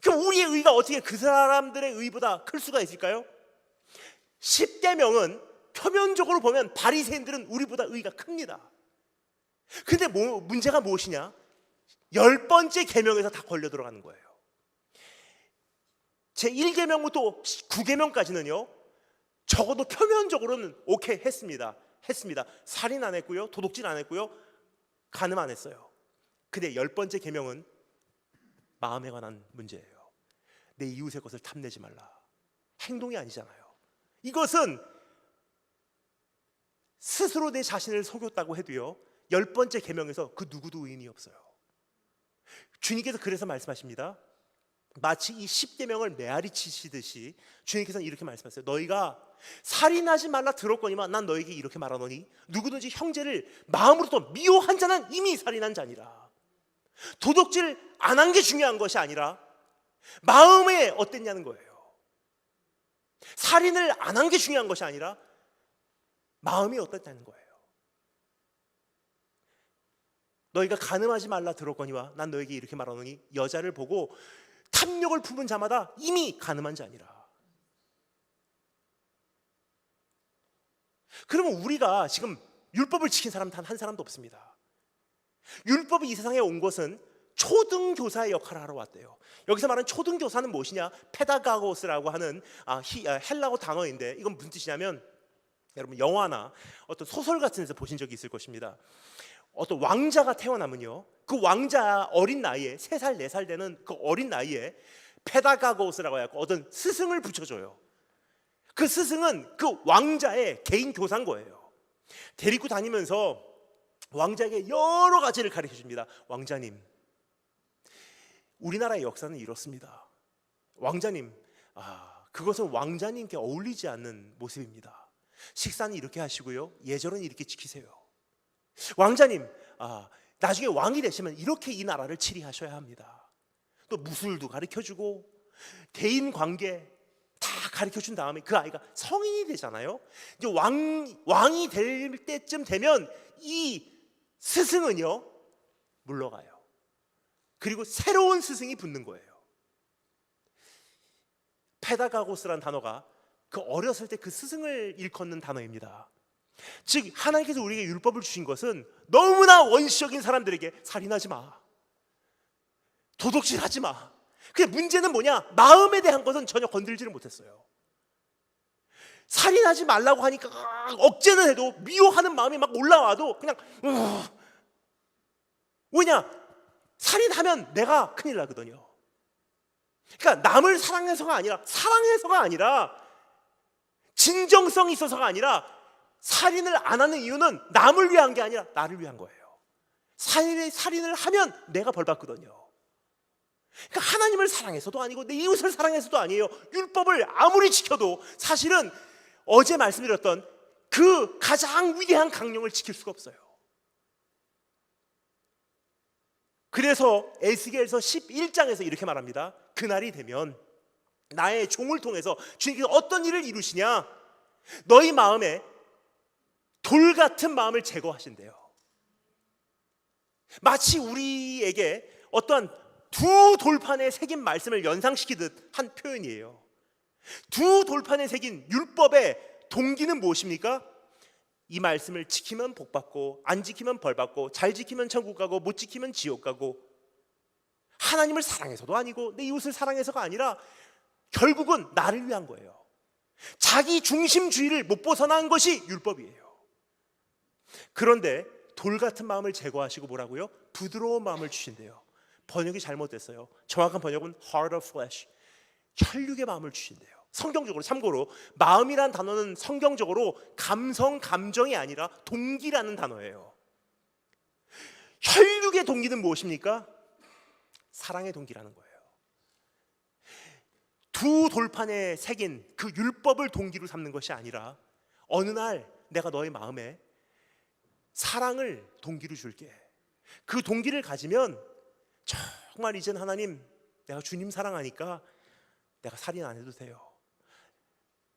그럼 우리의 의가 어떻게 그 사람들의 의보다 클 수가 있을까요? 10계명은 표면적으로 보면 바리새인들은 우리보다 의가 큽니다. 근데 문제가 무엇이냐? 10번째 계명에서 다 걸려 들어가는 거예요. 제1계명부터 9계명까지는요, 적어도 표면적으로는 오케이, 했습니다. 살인 안 했고요, 도둑질 안 했고요, 간음 안 했어요. 근데 10번째 계명은 마음에 관한 문제예요. 내 이웃의 것을 탐내지 말라. 행동이 아니잖아요. 이것은 스스로 내 자신을 속였다고 해도요, 10번째 계명에서 그 누구도 의인이 없어요. 주님께서 그래서 말씀하십니다. 마치 이 10계명을 메아리 치시듯이 주님께서는 이렇게 말씀하세요. 너희가 살인하지 말라 들었거니와 난 너에게 이렇게 말하노니 누구든지 형제를 마음으로부터 미워한 자는 이미 살인한 자니라. 도둑질 안 한 게 중요한 것이 아니라 마음에 어땠냐는 거예요. 살인을 안 한 게 중요한 것이 아니라 마음이 어떻다는 거예요. 너희가 간음하지 말라 들었거니와 난 너에게 이렇게 말하노니 여자를 보고 탐욕을 품은 자마다 이미 간음한 자니라. 그러면 우리가 지금 율법을 지킨 사람 단 한 사람도 없습니다. 율법이 이 세상에 온 것은 초등교사의 역할을 하러 왔대요. 여기서 말하는 초등교사는 무엇이냐? 페다가고스라고 하는 헬라어 단어인데 이건 무슨 뜻이냐면, 여러분 영화나 어떤 소설 같은 데서 보신 적이 있을 것입니다. 어떤 왕자가 태어나면요, 그 왕자 어린 나이에 3살 4살 되는 그 어린 나이에 페다가고스라고 해서 어떤 스승을 붙여줘요. 그 스승은 그 왕자의 개인 교사인 거예요. 데리고 다니면서 왕자에게 여러 가지를 가르쳐 줍니다. 왕자님, 우리나라의 역사는 이렇습니다. 왕자님, 그것은 왕자님께 어울리지 않는 모습입니다. 식사는 이렇게 하시고요, 예절은 이렇게 지키세요. 왕자님, 나중에 왕이 되시면 이렇게 이 나라를 치리하셔야 합니다. 또 무술도 가르쳐주고 대인 관계 다 가르쳐준 다음에 그 아이가 성인이 되잖아요. 이제 왕이 될 때쯤 되면 이 스승은요 물러가요. 그리고 새로운 스승이 붙는 거예요. 페다가고스라는 단어가 그 어렸을 때 그 스승을 일컫는 단어입니다. 즉 하나님께서 우리에게 율법을 주신 것은 너무나 원시적인 사람들에게 살인하지 마, 도둑질하지 마. 근데 문제는 뭐냐? 마음에 대한 것은 전혀 건들지를 못했어요. 살인하지 말라고 하니까 억제는 해도 미워하는 마음이 막 올라와도 그냥 왜냐? 살인하면 내가 큰일 나거든요. 그러니까 남을 사랑해서가 아니라 진정성이 있어서가 아니라 살인을 안 하는 이유는 남을 위한 게 아니라 나를 위한 거예요. 살인을 하면 내가 벌 받거든요. 그러니까 하나님을 사랑해서도 아니고 내 이웃을 사랑해서도 아니에요. 율법을 아무리 지켜도 사실은 어제 말씀드렸던 그 가장 위대한 강령을 지킬 수가 없어요. 그래서 에스겔서 11장에서 이렇게 말합니다. 그날이 되면 나의 종을 통해서 주님께서 어떤 일을 이루시냐? 너희 마음에 돌 같은 마음을 제거하신대요. 마치 우리에게 어떠한 두 돌판에 새긴 말씀을 연상시키듯 한 표현이에요. 두 돌판에 새긴 율법의 동기는 무엇입니까? 이 말씀을 지키면 복 받고 안 지키면 벌 받고 잘 지키면 천국 가고 못 지키면 지옥 가고, 하나님을 사랑해서도 아니고 내 이웃을 사랑해서가 아니라 결국은 나를 위한 거예요. 자기 중심주의를 못 벗어난 것이 율법이에요. 그런데 돌 같은 마음을 제거하시고 뭐라고요? 부드러운 마음을 주신대요. 번역이 잘못됐어요. 정확한 번역은 heart of flesh, 혈육의 마음을 주신대요. 성경적으로, 참고로 마음이란 단어는 성경적으로 감정이 아니라 동기라는 단어예요. 혈육의 동기는 무엇입니까? 사랑의 동기라는 거예요. 두 돌판에 새긴 그 율법을 동기로 삼는 것이 아니라 어느 날 내가 너의 마음에 사랑을 동기로 줄게. 그 동기를 가지면 정말 이젠 하나님, 내가 주님 사랑하니까 내가 살인 안 해도 돼요.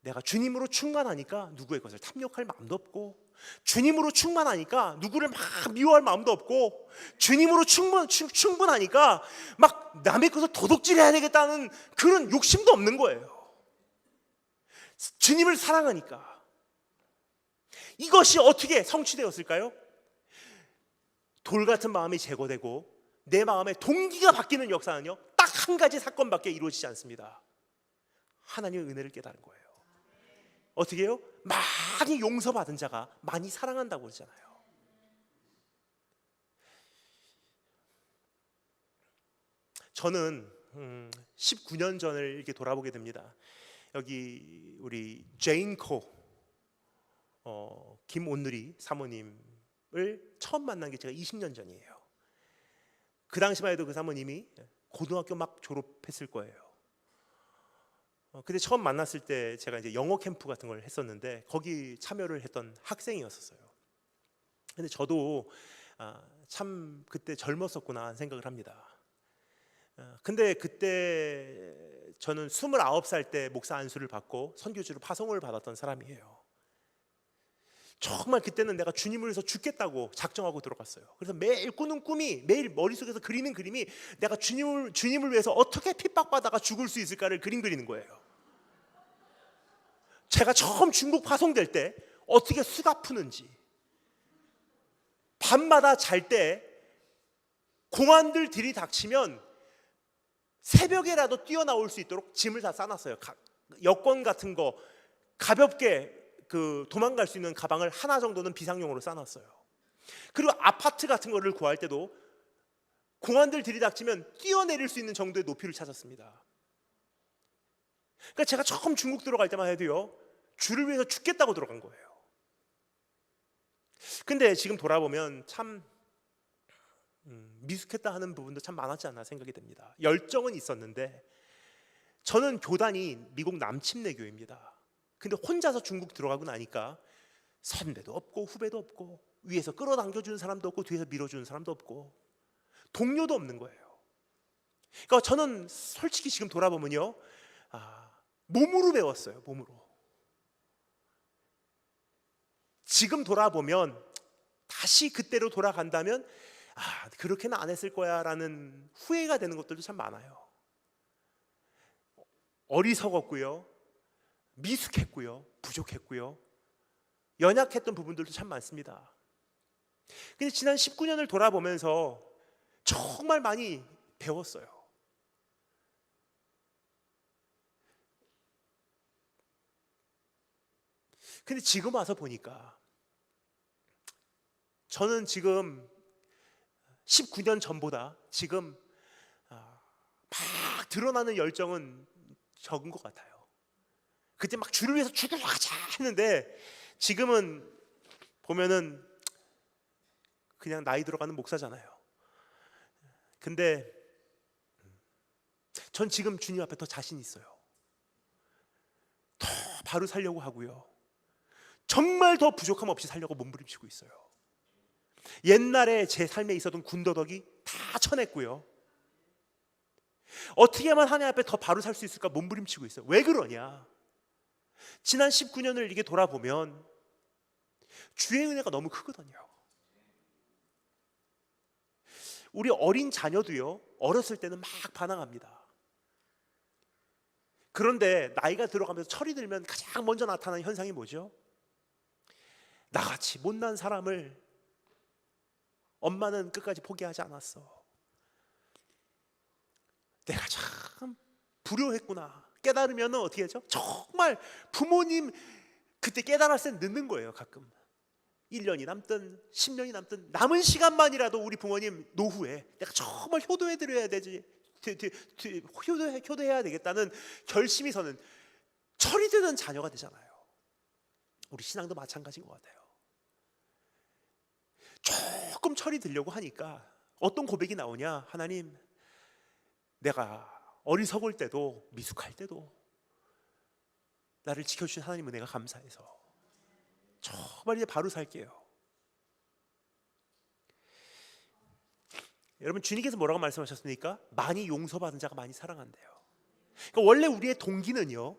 내가 주님으로 충만하니까 누구의 것을 탐욕할 마음도 없고, 주님으로 충만하니까 누구를 막 미워할 마음도 없고, 주님으로 충분하니까 막 남의 것을 도둑질해야 되겠다는 그런 욕심도 없는 거예요. 주님을 사랑하니까. 이것이 어떻게 성취되었을까요? 돌 같은 마음이 제거되고 내 마음의 동기가 바뀌는 역사는요, 딱 한 가지 사건밖에 이루어지지 않습니다. 하나님의 은혜를 깨달은 거예요. 어떻게 해요? 많이 용서받은 자가 많이 사랑한다고 그러잖아요. 저는 19년 전을 이렇게 돌아보게 됩니다. 여기 우리 제인 코 김온누리 사모님을 처음 만난 게 제가 20년 전이에요. 그 당시만 해도 그 사모님이 고등학교 막 졸업했을 거예요. 근데 처음 만났을 때 제가 이제 영어 캠프 같은 걸 했었는데 거기 참여를 했던 학생이었었어요. 근데 저도 참 그때 젊었었구나 하는 생각을 합니다. 근데 그때 저는 29살 때 목사 안수를 받고 선교주로 파송을 받았던 사람이에요. 정말 그때는 내가 주님을 위해서 죽겠다고 작정하고 들어갔어요. 그래서 매일 꾸는 꿈이, 매일 머릿속에서 그리는 그림이 내가 주님을 위해서 어떻게 핍박받아가 죽을 수 있을까를 그리는 거예요. 제가 처음 중국 파송될 때 어떻게 수갑 푸는지, 밤마다 잘 때 공안들 들이닥치면 새벽에라도 뛰어나올 수 있도록 짐을 다 싸놨어요. 여권 같은 거 가볍게 도망갈 수 있는 가방을 하나 정도는 비상용으로 싸놨어요. 그리고 아파트 같은 거를 구할 때도 공안들 들이닥치면 뛰어내릴 수 있는 정도의 높이를 찾았습니다. 그러니까 제가 처음 중국 들어갈 때만 해도요, 주를 위해서 죽겠다고 들어간 거예요. 근데 지금 돌아보면 참 미숙했다 하는 부분도 참 많았지 않나 생각이 됩니다. 열정은 있었는데 저는 교단이 미국 남침내교입니다. 근데 혼자서 중국 들어가고 나니까 선배도 없고 후배도 없고 위에서 끌어당겨주는 사람도 없고 뒤에서 밀어주는 사람도 없고 동료도 없는 거예요. 그러니까 저는 솔직히 지금 돌아보면요, 몸으로 배웠어요. 몸으로. 지금 돌아보면 다시 그때로 돌아간다면 그렇게는 안 했을 거야 라는 후회가 되는 것들도 참 많아요. 어리석었고요, 미숙했고요, 부족했고요, 연약했던 부분들도 참 많습니다. 근데 지난 19년을 돌아보면서 정말 많이 배웠어요. 근데 지금 와서 보니까 저는 지금 19년 전보다 지금 막 드러나는 열정은 적은 것 같아요. 그때 막 주를 위해서 죽으러 가자 했는데 지금은 보면은 그냥 나이 들어가는 목사잖아요. 근데 전 지금 주님 앞에 더 자신 있어요. 더 바로 살려고 하고요, 정말 더 부족함 없이 살려고 몸부림치고 있어요. 옛날에 제 삶에 있었던 군더더기 다 쳐냈고요, 어떻게 하면 하나님 앞에 더 바로 살 수 있을까 몸부림치고 있어요. 왜 그러냐? 지난 19년을 이게 돌아보면 주의 은혜가 너무 크거든요. 우리 어린 자녀도요, 어렸을 때는 막 반항합니다. 그런데 나이가 들어가면서 철이 들면 가장 먼저 나타나는 현상이 뭐죠? 나같이 못난 사람을 엄마는 끝까지 포기하지 않았어. 내가 참 불효했구나 깨달으면 어떻게 하죠? 정말 부모님 그때 깨달았을 때 늦는 거예요. 가끔 1년이 남든 10년이 남든 남은 시간만이라도 우리 부모님 노후에 내가 정말 효도해드려야 되지, 효도해야 되겠다는 결심이 서는 철이 드는 자녀가 되잖아요. 우리 신앙도 마찬가지인 것 같아요. 조금 철이 들려고 하니까 어떤 고백이 나오냐? 하나님, 내가 어리석을 때도 미숙할 때도 나를 지켜주신 하나님 은혜가 감사해서 정말 이제 바로 살게요. 여러분, 주님께서 뭐라고 말씀하셨습니까? 많이 용서받은 자가 많이 사랑한대요. 그러니까 원래 우리의 동기는요,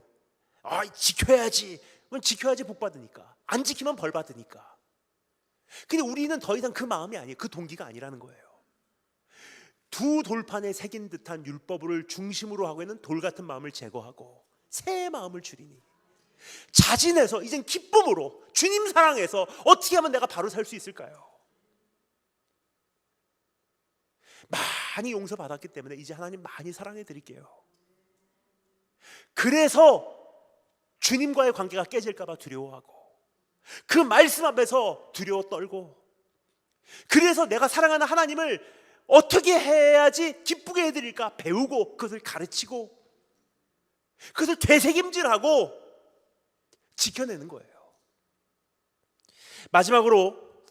지켜야지, 지켜야지 복 받으니까, 안 지키면 벌 받으니까. 근데 우리는 더 이상 그 마음이 아니에요. 그 동기가 아니라는 거예요. 두 돌판에 새긴 듯한 율법을 중심으로 하고 있는 돌 같은 마음을 제거하고 새 마음을 주리니 자진해서 이젠 기쁨으로 주님 사랑해서 어떻게 하면 내가 바로 살 수 있을까요? 많이 용서받았기 때문에 이제 하나님 많이 사랑해 드릴게요. 그래서 주님과의 관계가 깨질까 봐 두려워하고 그 말씀 앞에서 두려워 떨고, 그래서 내가 사랑하는 하나님을 어떻게 해야지 기쁘게 해드릴까 배우고 그것을 가르치고 그것을 되새김질하고 지켜내는 거예요. 마지막으로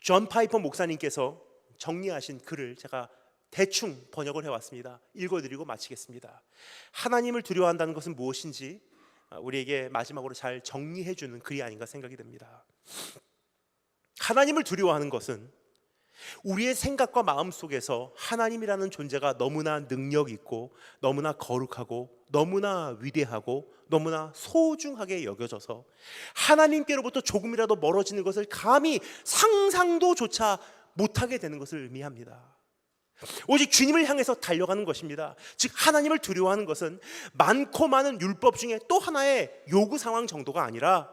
존 파이퍼 목사님께서 정리하신 글을 제가 대충 번역을 해왔습니다. 읽어드리고 마치겠습니다. 하나님을 두려워한다는 것은 무엇인지 우리에게 마지막으로 잘 정리해주는 글이 아닌가 생각이 됩니다. 하나님을 두려워하는 것은 우리의 생각과 마음 속에서 하나님이라는 존재가 너무나 능력 있고 너무나 거룩하고 너무나 위대하고 너무나 소중하게 여겨져서 하나님께로부터 조금이라도 멀어지는 것을 감히 상상도조차 못하게 되는 것을 의미합니다. 오직 주님을 향해서 달려가는 것입니다. 즉 하나님을 두려워하는 것은 많고 많은 율법 중에 또 하나의 요구 상황 정도가 아니라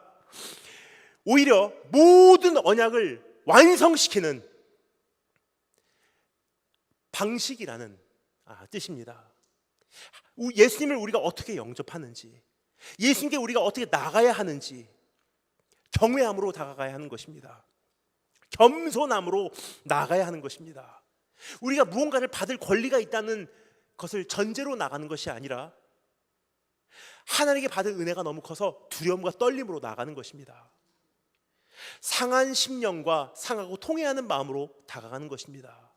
오히려 모든 언약을 완성시키는 방식이라는 뜻입니다. 예수님을 우리가 어떻게 영접하는지, 예수님께 우리가 어떻게 나가야 하는지 경외함으로 다가가야 하는 것입니다. 겸손함으로 나가야 하는 것입니다. 우리가 무언가를 받을 권리가 있다는 것을 전제로 나가는 것이 아니라 하나님께 받은 은혜가 너무 커서 두려움과 떨림으로 나가는 것입니다. 상한 심령과 상하고 통회하는 마음으로 다가가는 것입니다.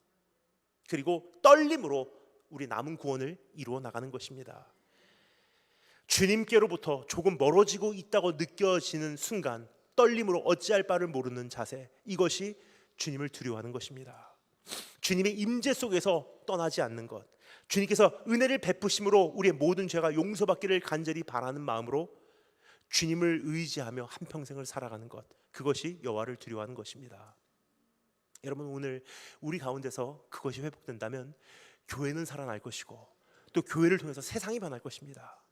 그리고 떨림으로 우리 남은 구원을 이루어 나가는 것입니다. 주님께로부터 조금 멀어지고 있다고 느껴지는 순간 떨림으로 어찌할 바를 모르는 자세, 이것이 주님을 두려워하는 것입니다. 주님의 임재 속에서 떠나지 않는 것, 주님께서 은혜를 베푸심으로 우리의 모든 죄가 용서받기를 간절히 바라는 마음으로 주님을 의지하며 한평생을 살아가는 것, 그것이 여호와를 두려워하는 것입니다. 여러분, 오늘 우리 가운데서 그것이 회복된다면 교회는 살아날 것이고 또 교회를 통해서 세상이 변할 것입니다.